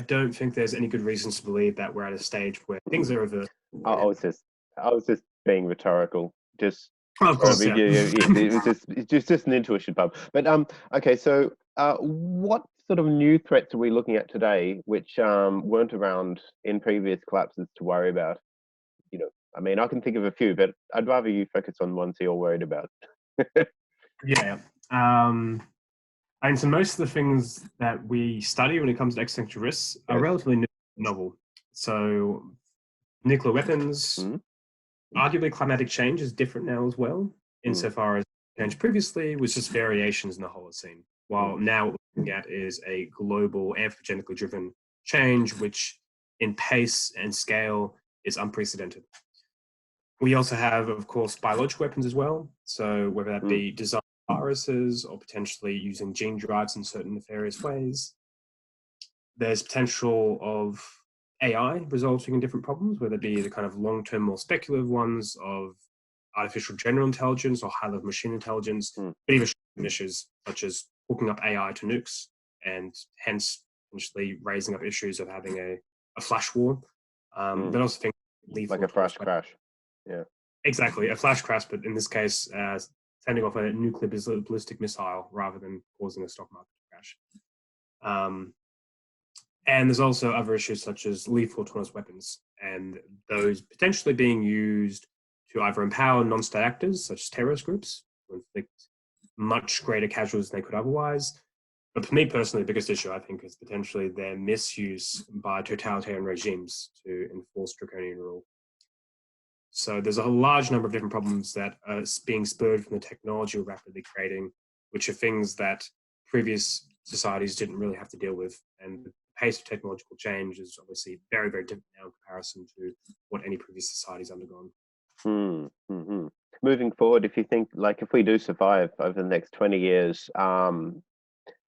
don't think there's any good reasons to believe that we're at a stage where things are reversed. I was just being rhetorical. Just of course, it's just an intuition, Bob. But okay. So what sort of new threats are we looking at today, which weren't around in previous collapses to worry about? I mean, I can think of a few, but I'd rather you focus on ones you're worried about. Yeah. And so most of the things that we study when it comes to existential risks are relatively novel. So nuclear weapons, arguably climatic change is different now as well, insofar as change previously was just variations in the Holocene, while now what we're looking at is a global anthropogenically driven change, which in pace and scale is unprecedented. We also have, of course, biological weapons as well. So whether that be design viruses or potentially using gene drives in certain nefarious ways. There's potential of AI resulting in different problems, whether it be the kind of long-term, more speculative ones of artificial general intelligence or high-level machine intelligence, but even issues such as hooking up AI to nukes, and hence potentially raising up issues of having a flash war. But also think lethal like a flash crash. Yeah. Exactly, a flash crash, but in this case, sending off a nuclear ballistic missile rather than causing a stock market crash. And there's also other issues such as lethal autonomous weapons, and those potentially being used to either empower non-state actors, such as terrorist groups, to inflict much greater casualties than they could otherwise. But for me personally, the biggest issue, I think, is potentially their misuse by totalitarian regimes to enforce draconian rule. So there's a large number of different problems that are being spurred from the technology we're rapidly creating, which are things that previous societies didn't really have to deal with. And the pace of technological change is obviously very, very different now in comparison to what any previous society's undergone. Moving forward, if you think, like, if we do survive over the next 20 years,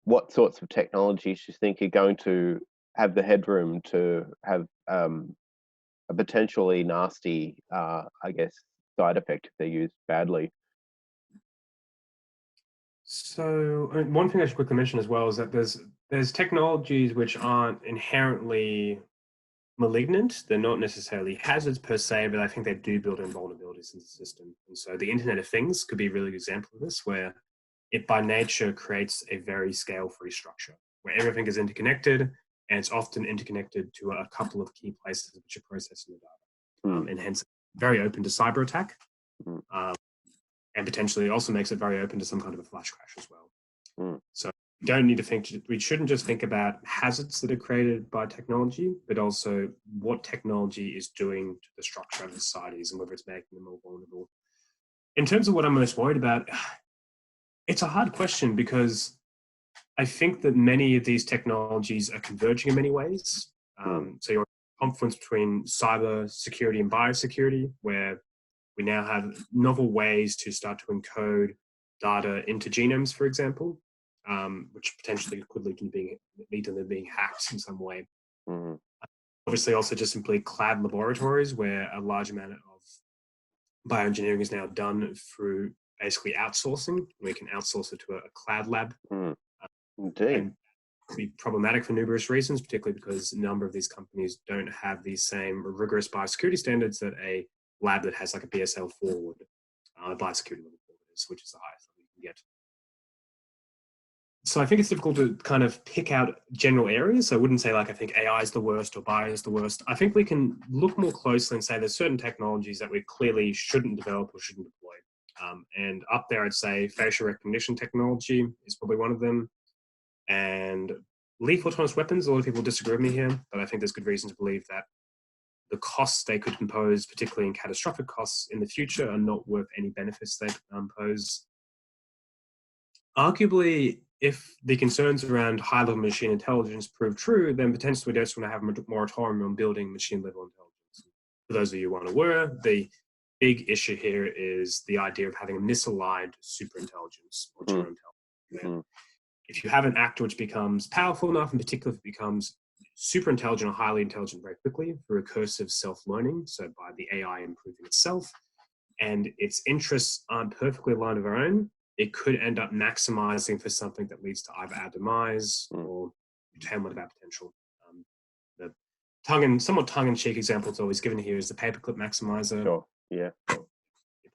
what sorts of technologies do you think are going to have the headroom to have a potentially nasty, I guess, side effect if they're used badly? So one thing I should quickly mention as well is that there's technologies which aren't inherently malignant. They're not necessarily hazards per se, but I think they do build in vulnerabilities in the system. And so the Internet of Things could be a really good example of this, where it by nature creates a very scale-free structure where everything is interconnected, and it's often interconnected to a couple of key places which are processing the data, and hence very open to cyber attack, and potentially also makes it very open to some kind of a flash crash as well. So we don't need to think, we shouldn't just think about hazards that are created by technology, but also what technology is doing to the structure of societies and whether it's making them more vulnerable. In terms of what I'm most worried about, it's a hard question because I think that many of these technologies are converging in many ways. So you're a confluence between cyber security and biosecurity, where we now have novel ways to start to encode data into genomes, for example, which potentially could lead to them being hacked in some way. Obviously, also just simply cloud laboratories, where a large amount of bioengineering is now done through basically outsourcing. We can outsource it to a cloud lab. Indeed. And be problematic for numerous reasons, particularly because a number of these companies don't have the same rigorous biosecurity standards that a lab that has like a BSL 4 would, biosecurity level 4 is, which is the highest level you can get. So I think it's difficult to kind of pick out general areas. So I wouldn't say like I think AI is the worst or bio is the worst. I think we can look more closely and say there's certain technologies that we clearly shouldn't develop or shouldn't deploy. And up there, I'd say facial recognition technology is probably one of them. And lethal autonomous weapons, a lot of people disagree with me here, but I think there's good reason to believe that the costs they could impose, particularly in catastrophic costs in the future, are not worth any benefits they impose. Arguably, if the concerns around high-level machine intelligence prove true, then potentially we just want to have a moratorium on building machine-level intelligence. For those of you who aren't aware, the big issue here is the idea of having a misaligned superintelligence or general intelligence. If you have an actor which becomes powerful enough, in particular if it becomes super intelligent or highly intelligent very quickly through recursive self-learning, so by the AI improving itself, and its interests aren't perfectly aligned with our own, it could end up maximizing for something that leads to either our demise or attainment of our potential. The somewhat tongue-in-cheek example that's always given here is the paperclip maximizer. Sure. Yeah.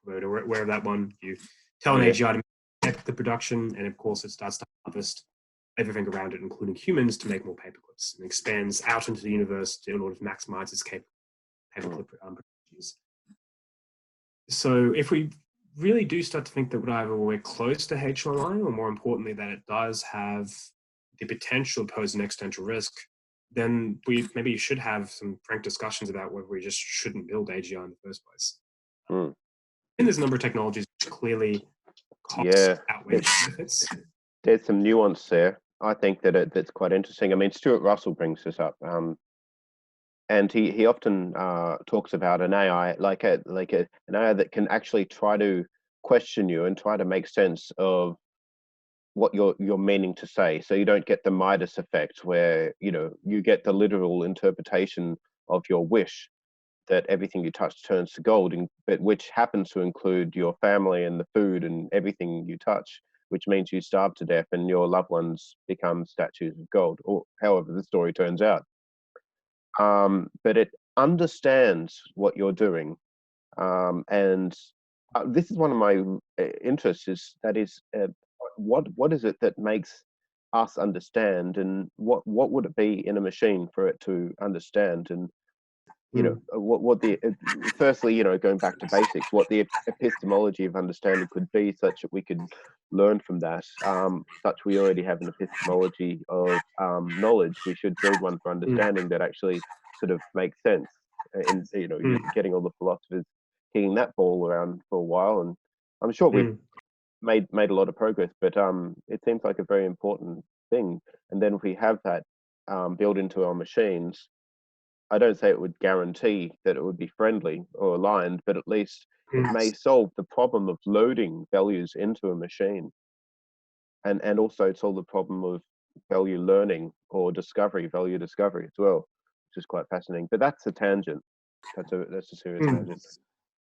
You're aware of that one. You tell an AGI to make paperclip production, and of course it starts to harvest everything around it, including humans, to make more paperclips, and expands out into the universe in order to maximize its paperclip productions. So if we really do start to think that either we're close to HLMI, or more importantly, that it does have the potential to pose an existential risk, then we maybe should have some frank discussions about whether we just shouldn't build AGI in the first place. And there's a number of technologies which clearly cost outweigh benefits. There's some nuance there. I think that that's quite interesting. I mean, Stuart Russell brings this up, and he often talks about an AI like an AI that can actually try to question you and try to make sense of what you're meaning to say, so you don't get the Midas Effect, where you get the literal interpretation of your wish that everything you touch turns to gold, but which happens to include your family and the food and everything you touch, which means you starve to death and your loved ones become statues of gold, or however the story turns out. But it understands what you're doing. And this is one of my interests, what is it that makes us understand, and what would it be in a machine for it to understand? And firstly, going back to basics, what the epistemology of understanding could be, such that we could learn from that. Such we already have an epistemology of knowledge. We should build one for understanding that actually sort of makes sense. And you're getting all the philosophers kicking that ball around for a while, and I'm sure we've made a lot of progress. But it seems like a very important thing. And then if we have that built into our machines, I don't say it would guarantee that it would be friendly or aligned, but at least it may solve the problem of loading values into a machine, and also solve the problem of value learning or value discovery as well, which is quite fascinating. But that's a tangent. That's a serious tangent.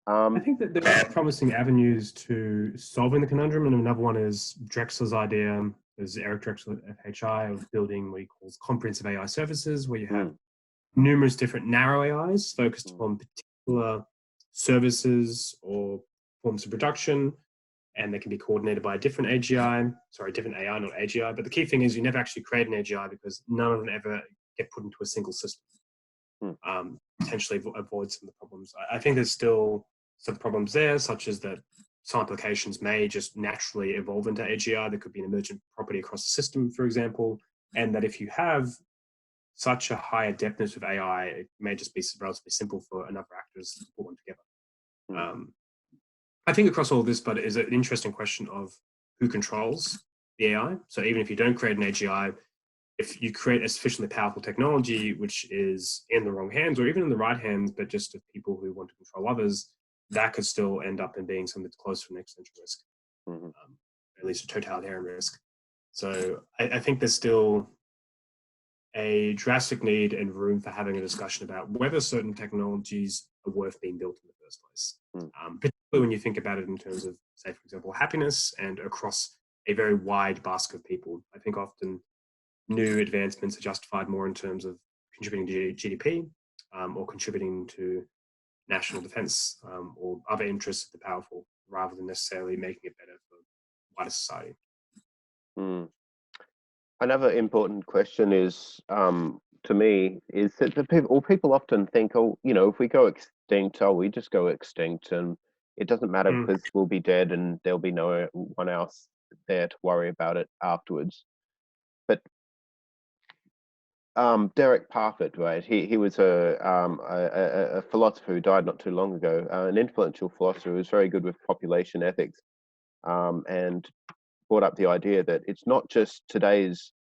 I think that there are promising avenues to solving the conundrum, and another one is Drexler's idea. There's Eric Drexler at FHI of building what he calls comprehensive AI services, where you have numerous different narrow AIs focused on particular services or forms of production, and they can be coordinated by a different AGI. Sorry, different AI, not AGI. But the key thing is you never actually create an AGI because none of them ever get put into a single system. Potentially avoid some of the problems. I think there's still some problems there, such as that some applications may just naturally evolve into AGI. There could be an emergent property across the system, for example, and that if you have such a high adeptness of AI, it may just be relatively simple for another actors to put one together. I think across all this, but it is an interesting question of who controls the AI. So even if you don't create an AGI, if you create a sufficiently powerful technology, which is in the wrong hands or even in the right hands, but just of people who want to control others, that could still end up in being something that's close to an existential risk, at least a totalitarian risk. So I think there's still a drastic need and room for having a discussion about whether certain technologies are worth being built in the first place. Particularly when you think about it in terms of, say, for example, happiness and across a very wide basket of people. I think often new advancements are justified more in terms of contributing to GDP or contributing to national defense or other interests of the powerful, rather than necessarily making it better for wider society. Another important question is, to me, is that people often think, if we go extinct, we just go extinct, and it doesn't matter because we'll be dead and there'll be no one else there to worry about it afterwards. But Derek Parfit, right? He was a philosopher who died not too long ago, an influential philosopher who was very good with population ethics, and brought up the idea that it's not just today's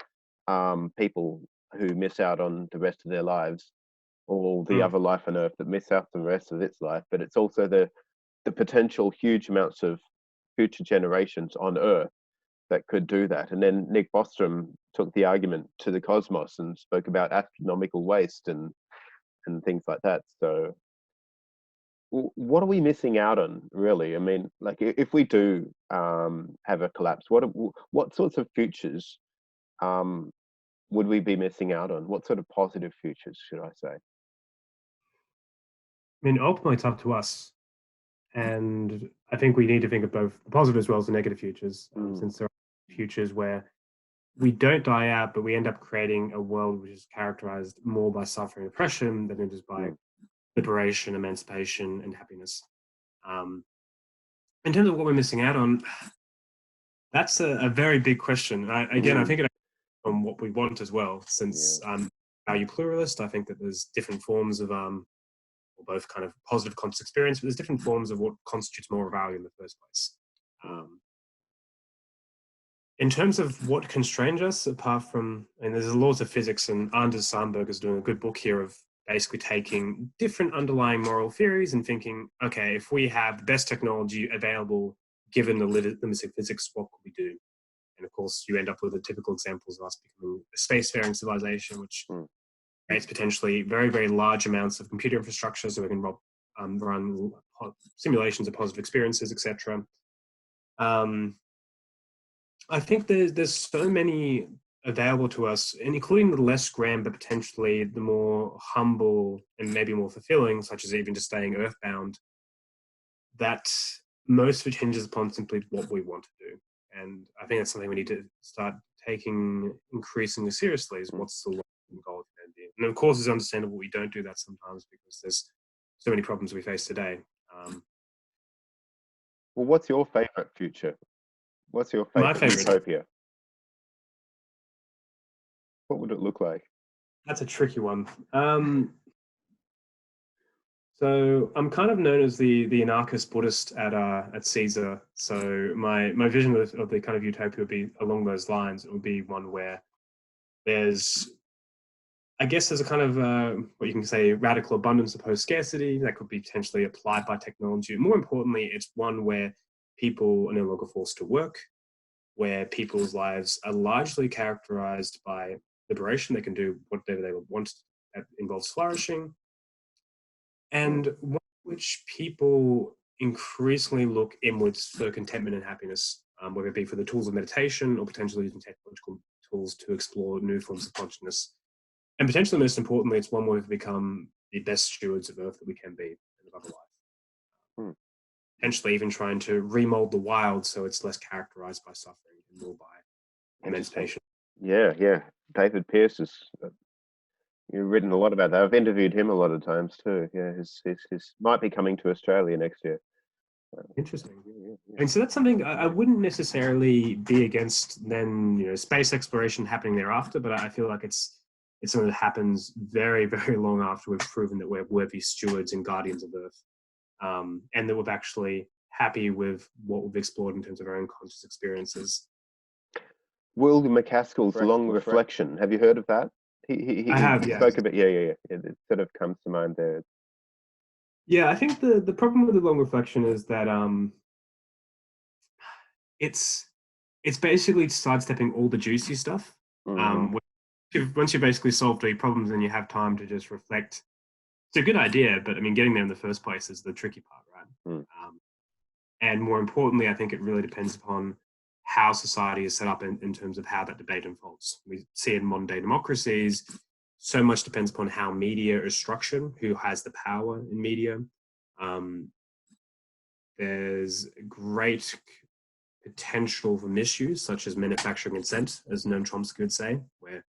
people who miss out on the rest of their lives, or the other life on Earth that miss out on the rest of its life, but it's also the potential huge amounts of future generations on Earth that could do that. And then Nick Bostrom took the argument to the cosmos and spoke about astronomical waste and things like that. So what are we missing out on, really? I mean, like, if we do have a collapse, what sorts of futures would we be missing out on? What sort of positive futures, should I say? I mean, ultimately, it's up to us. And I think we need to think of both the positive as well as the negative futures, since there are futures where we don't die out, but we end up creating a world which is characterized more by suffering and oppression than it is by liberation, emancipation, and happiness. In terms of what we're missing out on, that's a very big question. I think it on what we want as well, since value pluralist. I think that there's different forms of or both kind of positive conscious experience, but there's different forms of what constitutes moral value in the first place. In terms of what constrains us, apart from, and there's the laws of physics, and Anders Sandberg is doing a good book here of basically taking different underlying moral theories and thinking, okay, if we have the best technology available given the limits of physics, what could we do? And of course, you end up with the typical examples of us becoming a spacefaring civilization, which creates potentially very, very large amounts of computer infrastructure so we can run simulations of positive experiences, etc. I think there's so many available to us, and including the less grand, but potentially the more humble and maybe more fulfilling, such as even just staying earthbound, that most of it hinges upon simply what we want to do. And I think that's something we need to start taking increasingly seriously, is what's the long goal of humanity. And of course, it's understandable we don't do that sometimes because there's so many problems we face today. Well, what's your favorite future? What's your My favorite favorite. utopia? What would it look like? That's a tricky one. So I'm kind of known as the anarchist Buddhist at CSER. So my vision of the kind of utopia would be along those lines. It would be one where there's a kind of what you can say radical abundance opposed scarcity that could be potentially applied by technology. More importantly, it's one where people are no longer forced to work, where people's lives are largely characterized by liberation. They can do whatever they want that involves flourishing, and one which people increasingly look inwards for contentment and happiness, whether it be for the tools of meditation or potentially using technological tools to explore new forms of consciousness. And potentially, most importantly, it's one where we've become the best stewards of Earth that we can be and of other life. Potentially even trying to remold the wild so it's less characterized by suffering and more by emancipation. Yeah. David Pearce is. You've written a lot about that. I've interviewed him a lot of times too. Yeah, his might be coming to Australia next year. Interesting. And so that's something I wouldn't necessarily be against. Then space exploration happening thereafter, but I feel like it's something that happens very, very long after we've proven that we're worthy stewards and guardians of Earth, and that we're actually happy with what we've explored in terms of our own conscious experiences. William McCaskill's long reflection. Have you heard of that? He spoke a bit. Yeah. It sort of comes to mind there. Yeah, I think the problem with the long reflection is that it's basically sidestepping all the juicy stuff. Once you've basically solved all your problems and you have time to just reflect, it's a good idea, but I mean, getting there in the first place is the tricky part, right? And more importantly, I think it really depends upon how society is set up in terms of how that debate unfolds. We see in modern day democracies, so much depends upon how media is structured, who has the power in media. There's great potential for misuse, such as manufacturing consent, as Noam Chomsky would say, where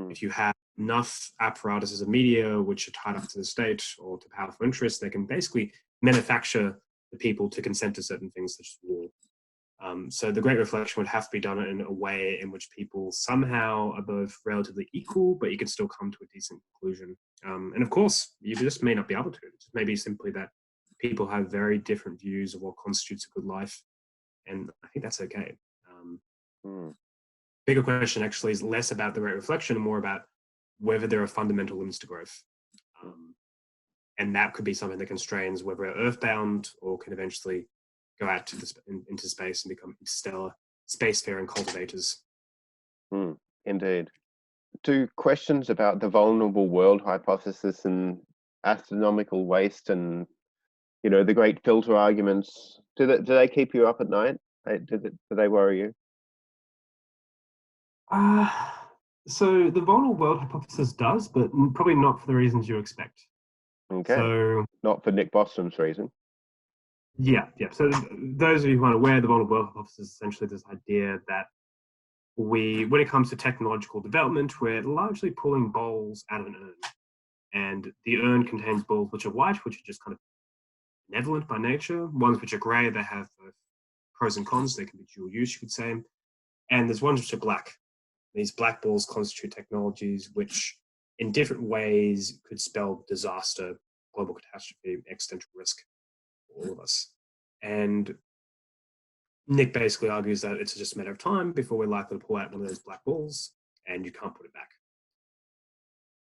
if you have enough apparatuses of media which are tied up to the state or to powerful interests, they can basically manufacture the people to consent to certain things such as war. So the Great Reflection would have to be done in a way in which people somehow are both relatively equal, but you can still come to a decent conclusion. And of course, you just may not be able to. It may be simply that people have very different views of what constitutes a good life, and I think that's okay. Bigger question actually is less about the Great Reflection and more about whether there are fundamental limits to growth. And that could be something that constrains whether we're earthbound or can eventually go out into space and become interstellar spacefaring cultivators. Indeed. Do questions about the vulnerable world hypothesis and astronomical waste and the great filter arguments, do they keep you up at night? Do they worry you? So the vulnerable world hypothesis does, but probably not for the reasons you expect. Okay. So not for Nick Bostrom's reason. Yeah. So those of you who aren't aware, the vulnerable world hypothesis is essentially this idea that when it comes to technological development, we're largely pulling bowls out of an urn. And the urn contains bowls which are white, which are just kind of benevolent by nature. Ones which are grey, they have both pros and cons. They can be dual use, you could say. And there's ones which are black. These black balls constitute technologies which, in different ways, could spell disaster, global catastrophe, existential risk for all of us. And Nick basically argues that it's just a matter of time before we're likely to pull out one of those black balls and you can't put it back.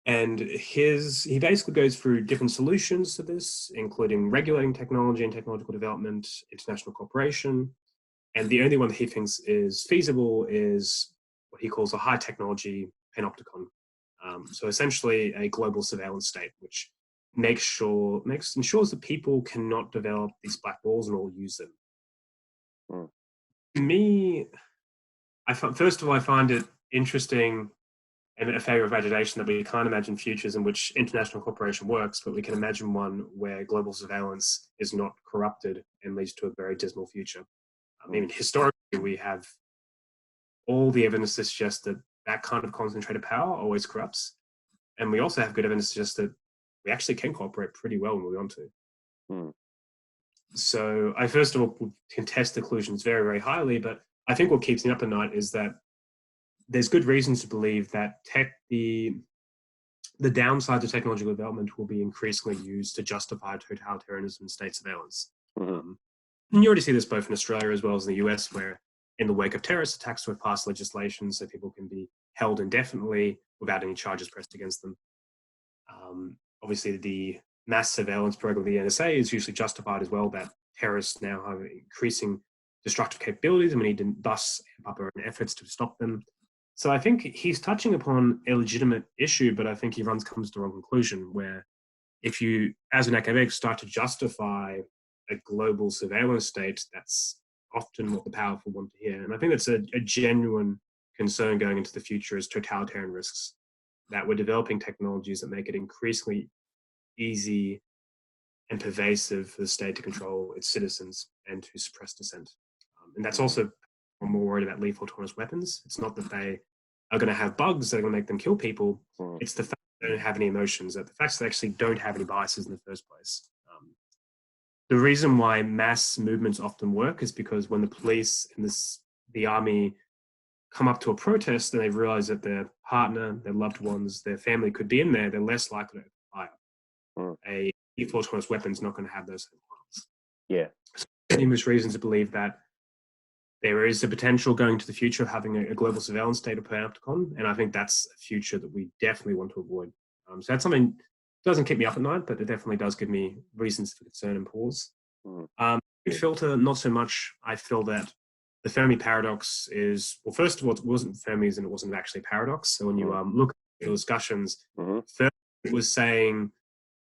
And he basically goes through different solutions to this, including regulating technology and technological development, international cooperation. And the only one that he thinks is feasible is what he calls a high technology panopticon, So essentially a global surveillance state, which ensures that people cannot develop these black balls and all use them. Mm. To me, first of all, I find it interesting and a favour of imagination that we can't imagine futures in which international cooperation works, but we can imagine one where global surveillance is not corrupted and leads to a very dismal future. I mean, historically, we have all the evidence to suggest that that kind of concentrated power always corrupts. And we also have good evidence to suggest that we actually can cooperate pretty well when we want to. Mm. So I first of all would contest the conclusions very, very highly, but I think what keeps me up at night is that there's good reasons to believe that the downsides of technological development will be increasingly used to justify totalitarianism and state surveillance. Mm-hmm. And you already see this both in Australia as well as in the US, where in the wake of terrorist attacks, we've passed legislation so people can be held indefinitely without any charges pressed against them. Obviously, the mass surveillance program of the NSA is usually justified as well, that terrorists now have increasing destructive capabilities and we need to thus amp up our efforts to stop them. So I think he's touching upon a legitimate issue, but I think he comes to the wrong conclusion, where if you, as an academic, start to justify a global surveillance state, that's often what the powerful want to hear. And I think that's a genuine concern going into the future as totalitarian risks, that we're developing technologies that make it increasingly easy and pervasive for the state to control its citizens and to suppress dissent. And that's also, I'm more worried about lethal autonomous weapons. It's not that they are going to have bugs that are going to make them kill people. It's the fact that they don't have any emotions, that the fact that they actually don't have any biases in the first place. The reason why mass movements often work is because when the police and the army come up to a protest and they realize that their partner, their loved ones, their family could be in there, they're less likely to fire. A lethal autonomous weapon is not going to have those same harms. Yeah. So numerous reasons to believe that there is a potential going to the future of having a global surveillance state of panopticon, and I think that's a future that we definitely want to avoid. So that's something that doesn't keep me up at night, but it definitely does give me reasons for concern and pause. Filter, not so much. I feel that the Fermi Paradox is, well, first of all, it wasn't Fermi's and it wasn't actually a paradox. So when you look at the discussions, Fermi was saying,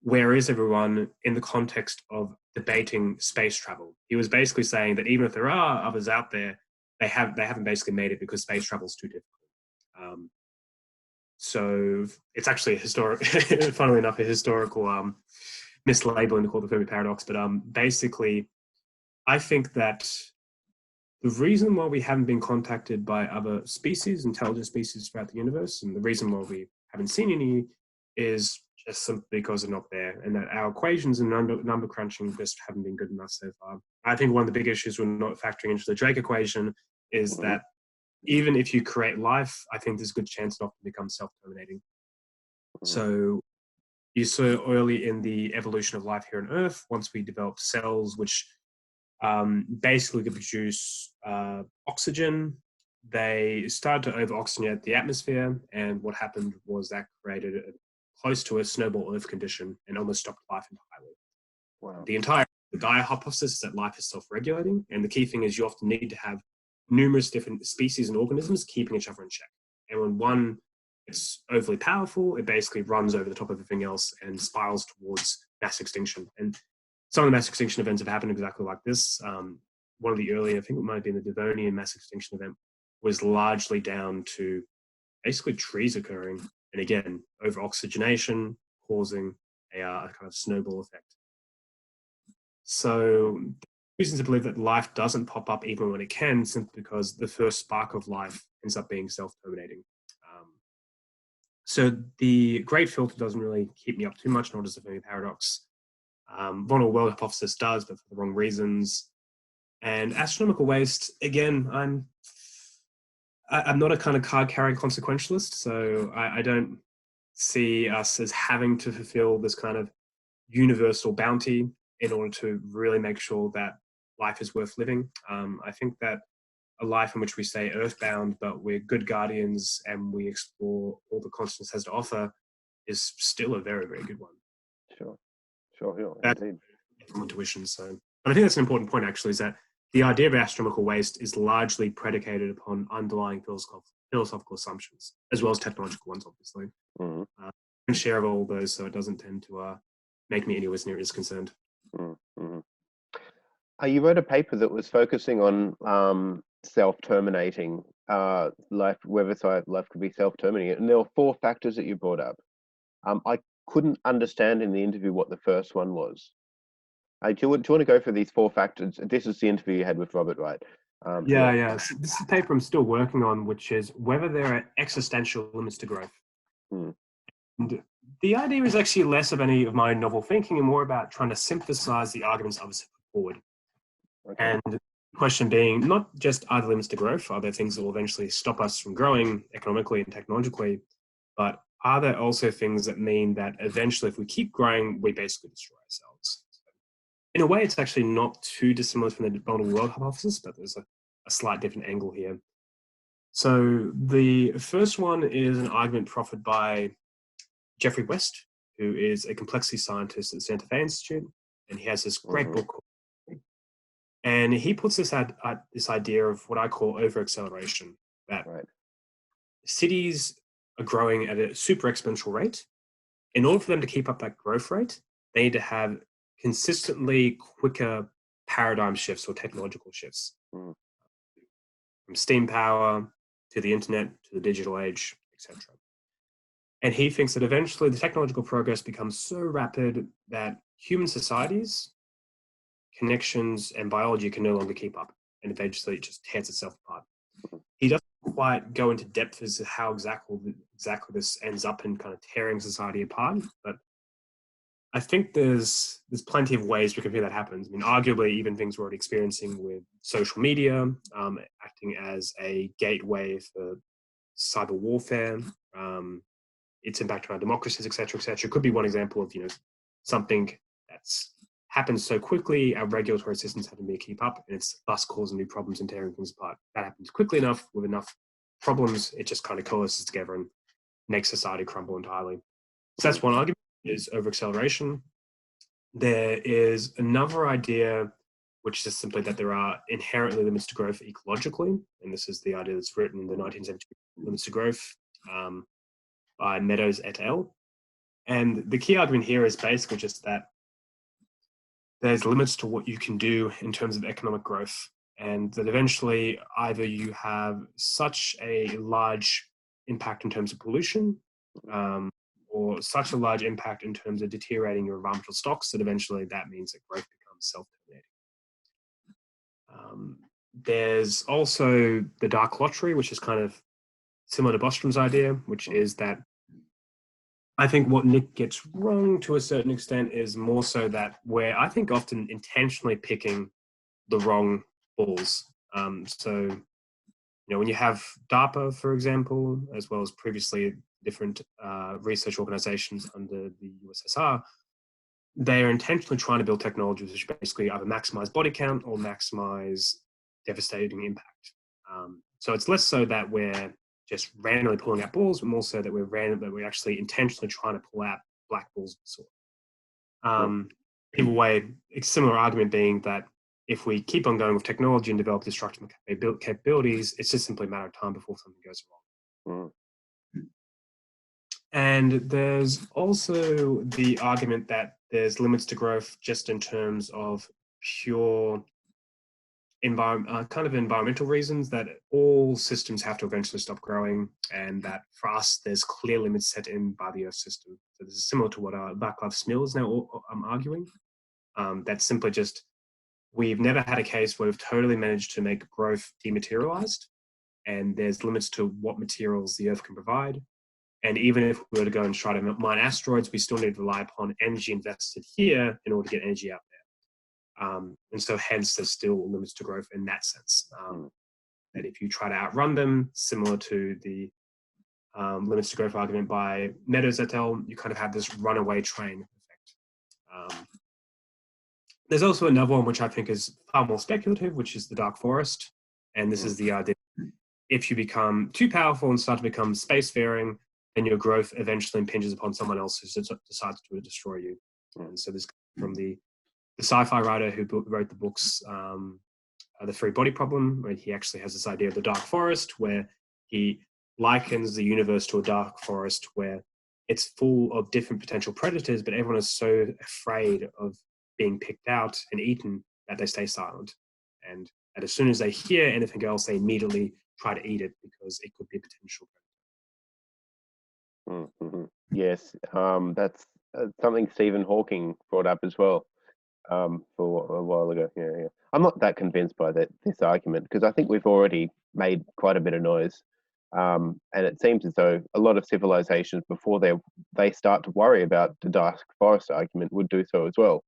where is everyone in the context of debating space travel? He was basically saying that even if there are others out there, they haven't basically made it because space travel is too difficult. So it's actually a funnily enough, a historical mislabeling to call the Fermi Paradox. But basically, I think that the reason why we haven't been contacted by other species, intelligent species throughout the universe, and the reason why we haven't seen any is just simply because they're not there, and that our equations and number crunching just haven't been good enough so far. I think one of the big issues we're not factoring into the Drake equation is that even if you create life, I think there's a good chance it often becomes self-terminating. So you saw early in the evolution of life here on Earth, once we developed cells which basically could produce oxygen, they started to over-oxygenate the atmosphere, and what happened was that created close to a snowball Earth condition and almost stopped life entirely. Wow. The entire Gaia hypothesis is that life is self-regulating, and the key thing is you often need to have numerous different species and organisms keeping each other in check. And when one is overly powerful, it basically runs over the top of everything else and spirals towards mass extinction. And some of the mass extinction events have happened exactly like this. One of the early, I think it might have been the Devonian mass extinction event, was largely down to basically trees occurring. And again, over-oxygenation causing a kind of snowball effect. So reasons to believe that life doesn't pop up even when it can, simply because the first spark of life ends up being self-terminating. So the great filter doesn't really keep me up too much, nor does the Fermi Paradox. Bottleworld hypothesis does, but for the wrong reasons. And astronomical waste, again, I'm not a kind of card-carrying consequentialist, so I don't see us as having to fulfill this kind of universal bounty in order to really make sure that life is worth living. I think that a life in which we stay earthbound, but we're good guardians and we explore all the consciousness has to offer is still a very, very good one. Sure, That's indeed. Intuition. So, but I think that's an important point actually, is that the idea of astronomical waste is largely predicated upon underlying philosophical assumptions, as well as technological ones, obviously. Mm-hmm. I share of all those, so it doesn't tend to make me anywhere near as concerned. Mm-hmm. You wrote a paper that was focusing on self-terminating life, whether life could be self-terminating, and there were 4 factors that you brought up. I couldn't understand in the interview what the first one was. Do you want to go for these 4 factors? This is the interview you had with Robert, right? Yeah. So this is a paper I'm still working on, which is whether there are existential limits to growth. Hmm. And the idea is actually less of any of my novel thinking and more about trying to synthesize the arguments others have put forward. Okay. And the question being, not just are there limits to growth, are there things that will eventually stop us from growing economically and technologically, but are there also things that mean that eventually if we keep growing, we basically destroy ourselves? In a way, it's actually not too dissimilar from the Bottleworld hypothesis, but there's a slight different angle here. So the first one is an argument proffered by Geoffrey West, who is a complexity scientist at the Santa Fe Institute, and he has this great book called, and he puts this idea of what I call over-acceleration, that cities are growing at a super exponential rate. In order for them to keep up that growth rate, they need to have consistently quicker paradigm shifts or technological shifts. From steam power to the internet to the digital age, etc. And he thinks that eventually the technological progress becomes so rapid that human societies, connections, and biology can no longer keep up, and eventually it just tears itself apart. He doesn't quite go into depth as to how exactly this ends up in kind of tearing society apart, but I think there's plenty of ways we can feel that happens. I mean, arguably, even things we're already experiencing with social media acting as a gateway for cyber warfare, its impact on our democracies, et cetera, could be one example of something that's happened so quickly, our regulatory systems having to keep up, and it's thus causing new problems and tearing things apart. That happens quickly enough with enough problems, it just kind of coalesces together and makes society crumble entirely. So that's one argument, is over-acceleration. There is another idea, which is simply that there are inherently limits to growth ecologically, and this is the idea that's written in the 1970s, Limits to Growth by Midas et al. And the key argument here is basically just that there's limits to what you can do in terms of economic growth, and that eventually either you have such a large impact in terms of pollution, or such a large impact in terms of deteriorating your environmental stocks that eventually that means that growth becomes self-terminating. There's also the dark lottery, which is kind of similar to Bostrom's idea, which is that I think what Nick gets wrong to a certain extent is more so that we're, I think, often intentionally picking the wrong balls. So, when you have DARPA, for example, as well as previously different research organizations under the USSR, they are intentionally trying to build technologies which basically either maximize body count or maximize devastating impact. So it's less so that we're just randomly pulling out balls, but more so that we're actually intentionally trying to pull out black balls of the sort. Either way, a similar argument being that if we keep on going with technology and develop destructive capabilities, it's just simply a matter of time before something goes wrong. And there's also the argument that there's limits to growth just in terms of pure kind of environmental reasons, that all systems have to eventually stop growing, and that for us there's clear limits set in by the Earth system. So this is similar to what Vaclav Smil is now arguing. That's simply just, we've never had a case where we've totally managed to make growth dematerialized, and there's limits to what materials the Earth can provide. And even if we were to go and try to mine asteroids, we still need to rely upon energy invested here in order to get energy out there. And so hence there's still limits to growth in that sense. That if you try to outrun them, similar to the limits to growth argument by Meadows et al., you kind of have this runaway train effect. There's also another one which I think is far more speculative, which is the dark forest. And this is the idea, if you become too powerful and start to become spacefaring, then your growth eventually impinges upon someone else who decides to destroy you. And so this comes from the sci-fi writer who wrote the books, The Free Body Problem, where he actually has this idea of the dark forest, where he likens the universe to a dark forest where it's full of different potential predators, but everyone is so afraid of being picked out and eaten that they stay silent. And that as soon as they hear anything else, they immediately try to eat it because it could be a potential predator. Mm-hmm. Yes, that's something Stephen Hawking brought up as well for a while ago. Yeah. I'm not that convinced by this argument because I think we've already made quite a bit of noise, and it seems as though a lot of civilizations before they start to worry about the dark forest argument would do so as well.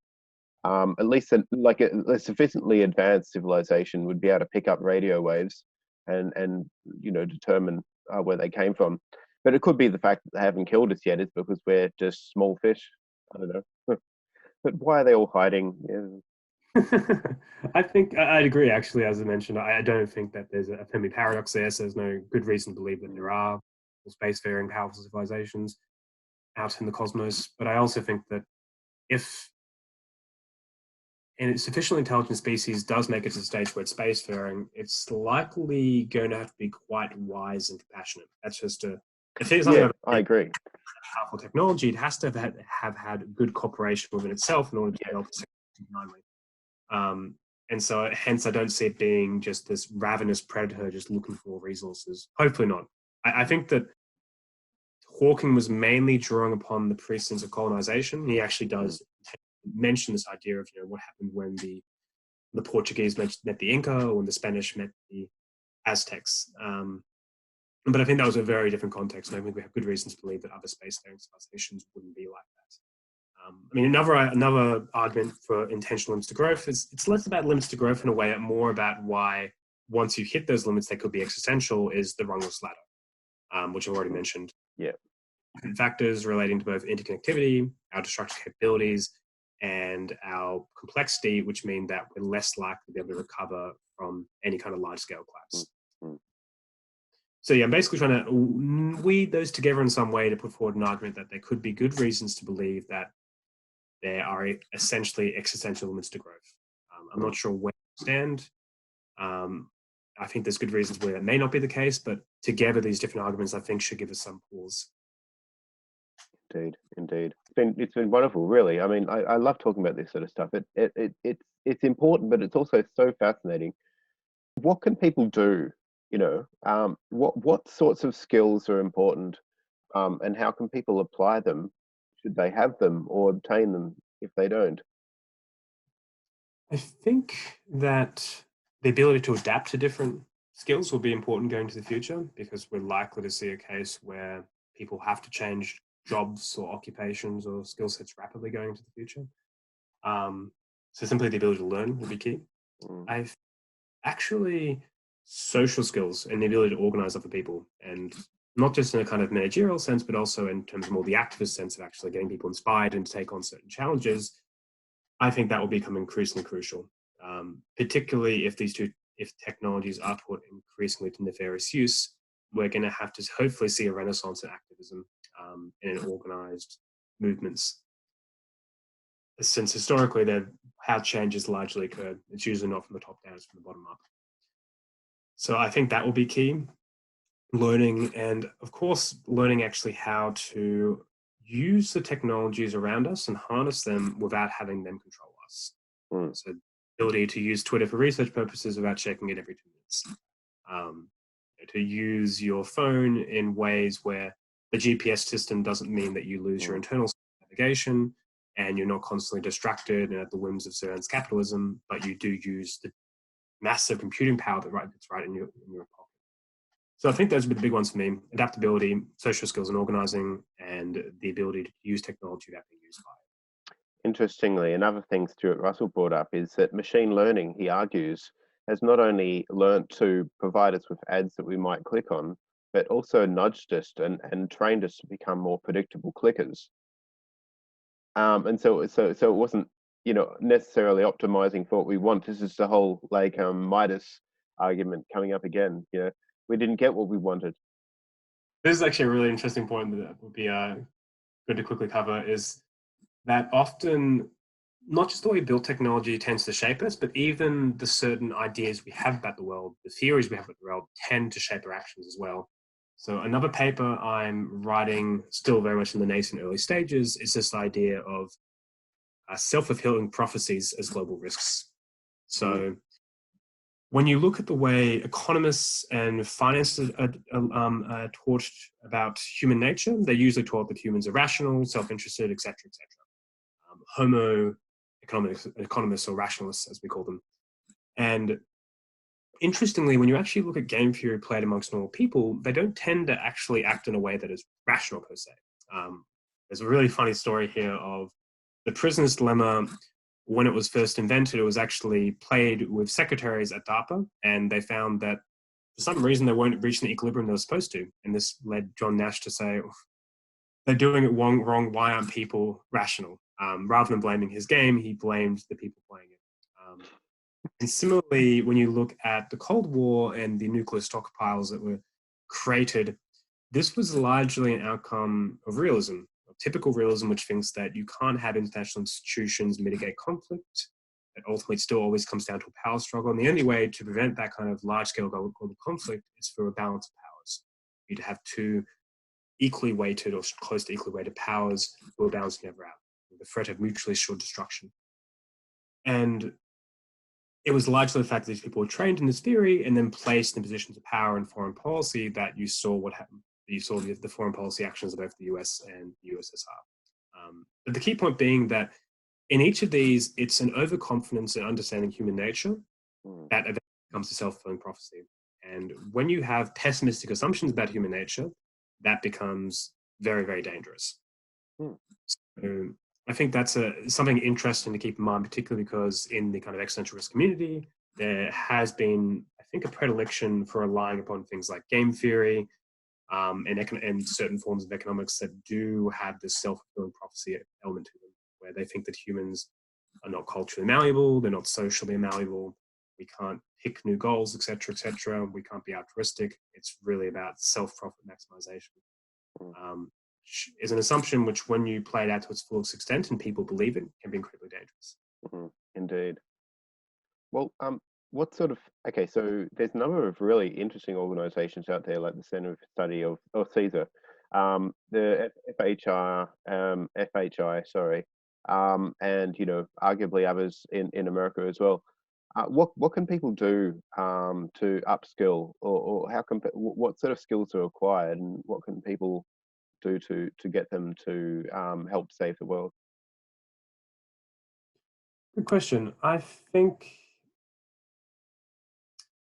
At least a sufficiently advanced civilization would be able to pick up radio waves and determine where they came from. But it could be the fact that they haven't killed us yet is because we're just small fish. I don't know. But why are they all hiding? Yeah. I think I'd agree, actually, as I mentioned. I don't think that there's a Fermi Paradox there, so there's no good reason to believe that there are spacefaring powerful civilizations out in the cosmos. But I also think that if a sufficiently intelligent species does make it to the stage where it's spacefaring, it's likely going to have to be quite wise and compassionate. That's just if it's something I agree. Powerful technology, it has to have had good cooperation within itself in order to develop and so hence I don't see it being just this ravenous predator just looking for resources. Hopefully not. I think that Hawking was mainly drawing upon the precedents of colonization. He actually does mention this idea of what happened when the Portuguese met the Inca or when the Spanish met the Aztecs. But I think that was a very different context, and I think we have good reasons to believe that other spacefaring civilizations wouldn't be like that. I mean, another argument for intentional limits to growth is it's less about limits to growth in a way, and more about why once you hit those limits, they could be existential, is the rungless ladder, which I've already mentioned. Yeah. Factors relating to both interconnectivity, our destructive capabilities, and our complexity, which mean that we're less likely to be able to recover from any kind of large-scale collapse. Mm-hmm. So yeah, I'm basically trying to weed those together in some way to put forward an argument that there could be good reasons to believe that there are essentially existential limits to growth. I'm not sure where to stand. I think there's good reasons where that may not be the case, but together these different arguments I think should give us some pause. Indeed. It's been wonderful, really. I mean, I love talking about this sort of stuff. It's important, but it's also so fascinating. What can people do? What sorts of skills are important, and how can people apply them? Should they have them or obtain them if they don't? I think that the ability to adapt to different skills will be important going to the future, because we're likely to see a case where people have to change jobs or occupations or skill sets rapidly going into the future. So simply the ability to learn will be key. I've actually social skills and the ability to organize other people, and not just in a kind of managerial sense, but also in terms of more the activist sense of actually getting people inspired and to take on certain challenges. I think that will become increasingly crucial, particularly if technologies are put increasingly to nefarious use. We're going to have to hopefully see a renaissance in activism and in organized movements. Since historically, how change has largely occurred, it's usually not from the top down, it's from the bottom up. So I think that will be key. Learning, and of course, learning actually how to use the technologies around us and harness them without having them control us. So the ability to use Twitter for research purposes without checking it every 2 minutes. To use your phone in ways where the GPS system doesn't mean that you lose your internal navigation and you're not constantly distracted and at the whims of surveillance capitalism, but you do use the massive computing power that's right in your pocket. So I think those would be the big ones for me: adaptability, social skills and organizing, and the ability to use technology without being used by it. Interestingly, another thing Stuart Russell brought up is that machine learning, he argues, has not only learnt to provide us with ads that we might click on, but also nudged us and trained us to become more predictable clickers. And so it wasn't, necessarily optimizing for what we want. This is the whole Midas argument coming up again. We didn't get what we wanted. This is actually a really interesting point that would be good to quickly cover, is that often not just the way we build technology tends to shape us, but even the certain ideas we have about the world, the theories we have about the world, tend to shape our actions as well. So another paper I'm writing, still very much in the nascent early stages, is this idea of self-fulfilling prophecies as global risks. So when you look at the way economists and financiers are taught about human nature, they're usually taught that humans are rational, self-interested, etc., etc. Homo economists or rationalists, as we call them. And interestingly, when you actually look at game theory played amongst normal people, they don't tend to actually act in a way that is rational per se. There's a really funny story here of the prisoner's dilemma. When it was first invented, it was actually played with secretaries at DARPA, and they found that for some reason they weren't reaching the equilibrium they were supposed to. And this led John Nash to say, they're doing it wrong. Why aren't people rational? Rather than blaming his game, he blamed the people playing it. And similarly, when you look at the Cold War and the nuclear stockpiles that were created, this was largely an outcome of realism, of typical realism, which thinks that you can't have international institutions mitigate conflict. It ultimately still always comes down to a power struggle. And the only way to prevent that kind of large-scale global conflict is for a balance of powers. You need to have two equally weighted or close to equally weighted powers who are balancing ever out, with the threat of mutually assured destruction. And it was largely the fact that these people were trained in this theory and then placed in positions of power in foreign policy that you saw what happened. You saw the foreign policy actions of both the US and the USSR. But the key point being that in each of these, it's an overconfidence in understanding human nature that eventually becomes a self-fulfilling prophecy. And when you have pessimistic assumptions about human nature, that becomes very, very dangerous. So I think that's something interesting to keep in mind, particularly because in the kind of existential risk community, there has been, I think, a predilection for relying upon things like game theory and certain forms of economics that do have this self-fulfilling prophecy element to them, where they think that humans are not culturally malleable, they're not socially malleable, we can't pick new goals, etc., etc. We can't be altruistic. It's really about self-profit maximization. Is an assumption which, when you play it out to its fullest extent and people believe it, can be incredibly dangerous. Indeed. Well, what sort of, okay, so there's a number of really interesting organizations out there, like the Center for Study of, or CSER, the FHI, sorry, and, you know, arguably others in America as well. What can people do to upskill, or how can, what sort of skills are required, and what can people do to get them to help save the world? Good question. I think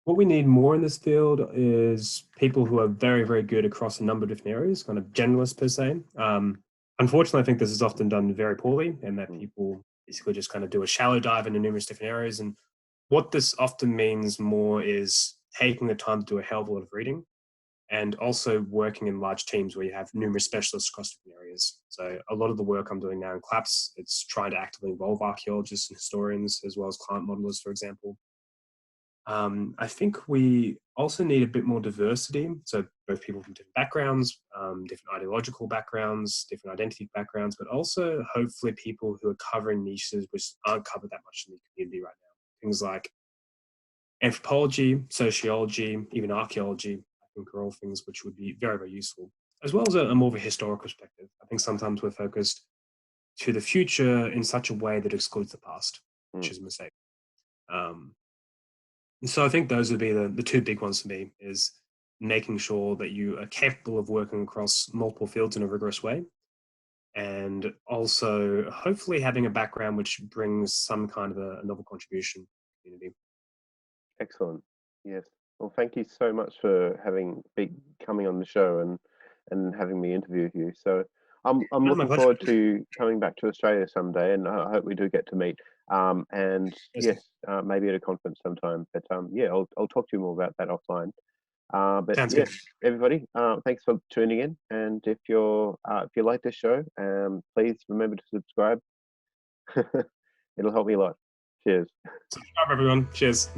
what we need more in this field is people who are very, very good across a number of different areas, kind of generalists per se. Unfortunately, I think this is often done very poorly, and that people basically just kind of do a shallow dive into numerous different areas. And what this often means more is taking the time to do a hell of a lot of reading, and also working in large teams where you have numerous specialists across different areas. So a lot of the work I'm doing now in CLAPS, it's trying to actively involve archaeologists and historians, as well as climate modelers, for example. I think we also need a bit more diversity. So both people from different backgrounds, different ideological backgrounds, different identity backgrounds, but also hopefully people who are covering niches which aren't covered that much in the community right now. Things like anthropology, sociology, even archaeology, I think are all things which would be very, very useful, as well as a more of a historical perspective. I think sometimes we're focused to the future in such a way that excludes the past, which is a mistake. And so I think those would be the two big ones for me, is making sure that you are capable of working across multiple fields in a rigorous way, and also hopefully having a background which brings some kind of a novel contribution to the community. Excellent. Yes. Well, thank you so much for coming on the show and having me interview you. So I'm looking forward to coming back to Australia someday, and I hope we do get to meet. And yes, maybe at a conference sometime. But yeah, I'll talk to you more about that offline. But Sounds yes, good. everybody, thanks for tuning in. And if you like this show, please remember to subscribe. It'll help me a lot. Cheers. Subscribe, everyone. Cheers.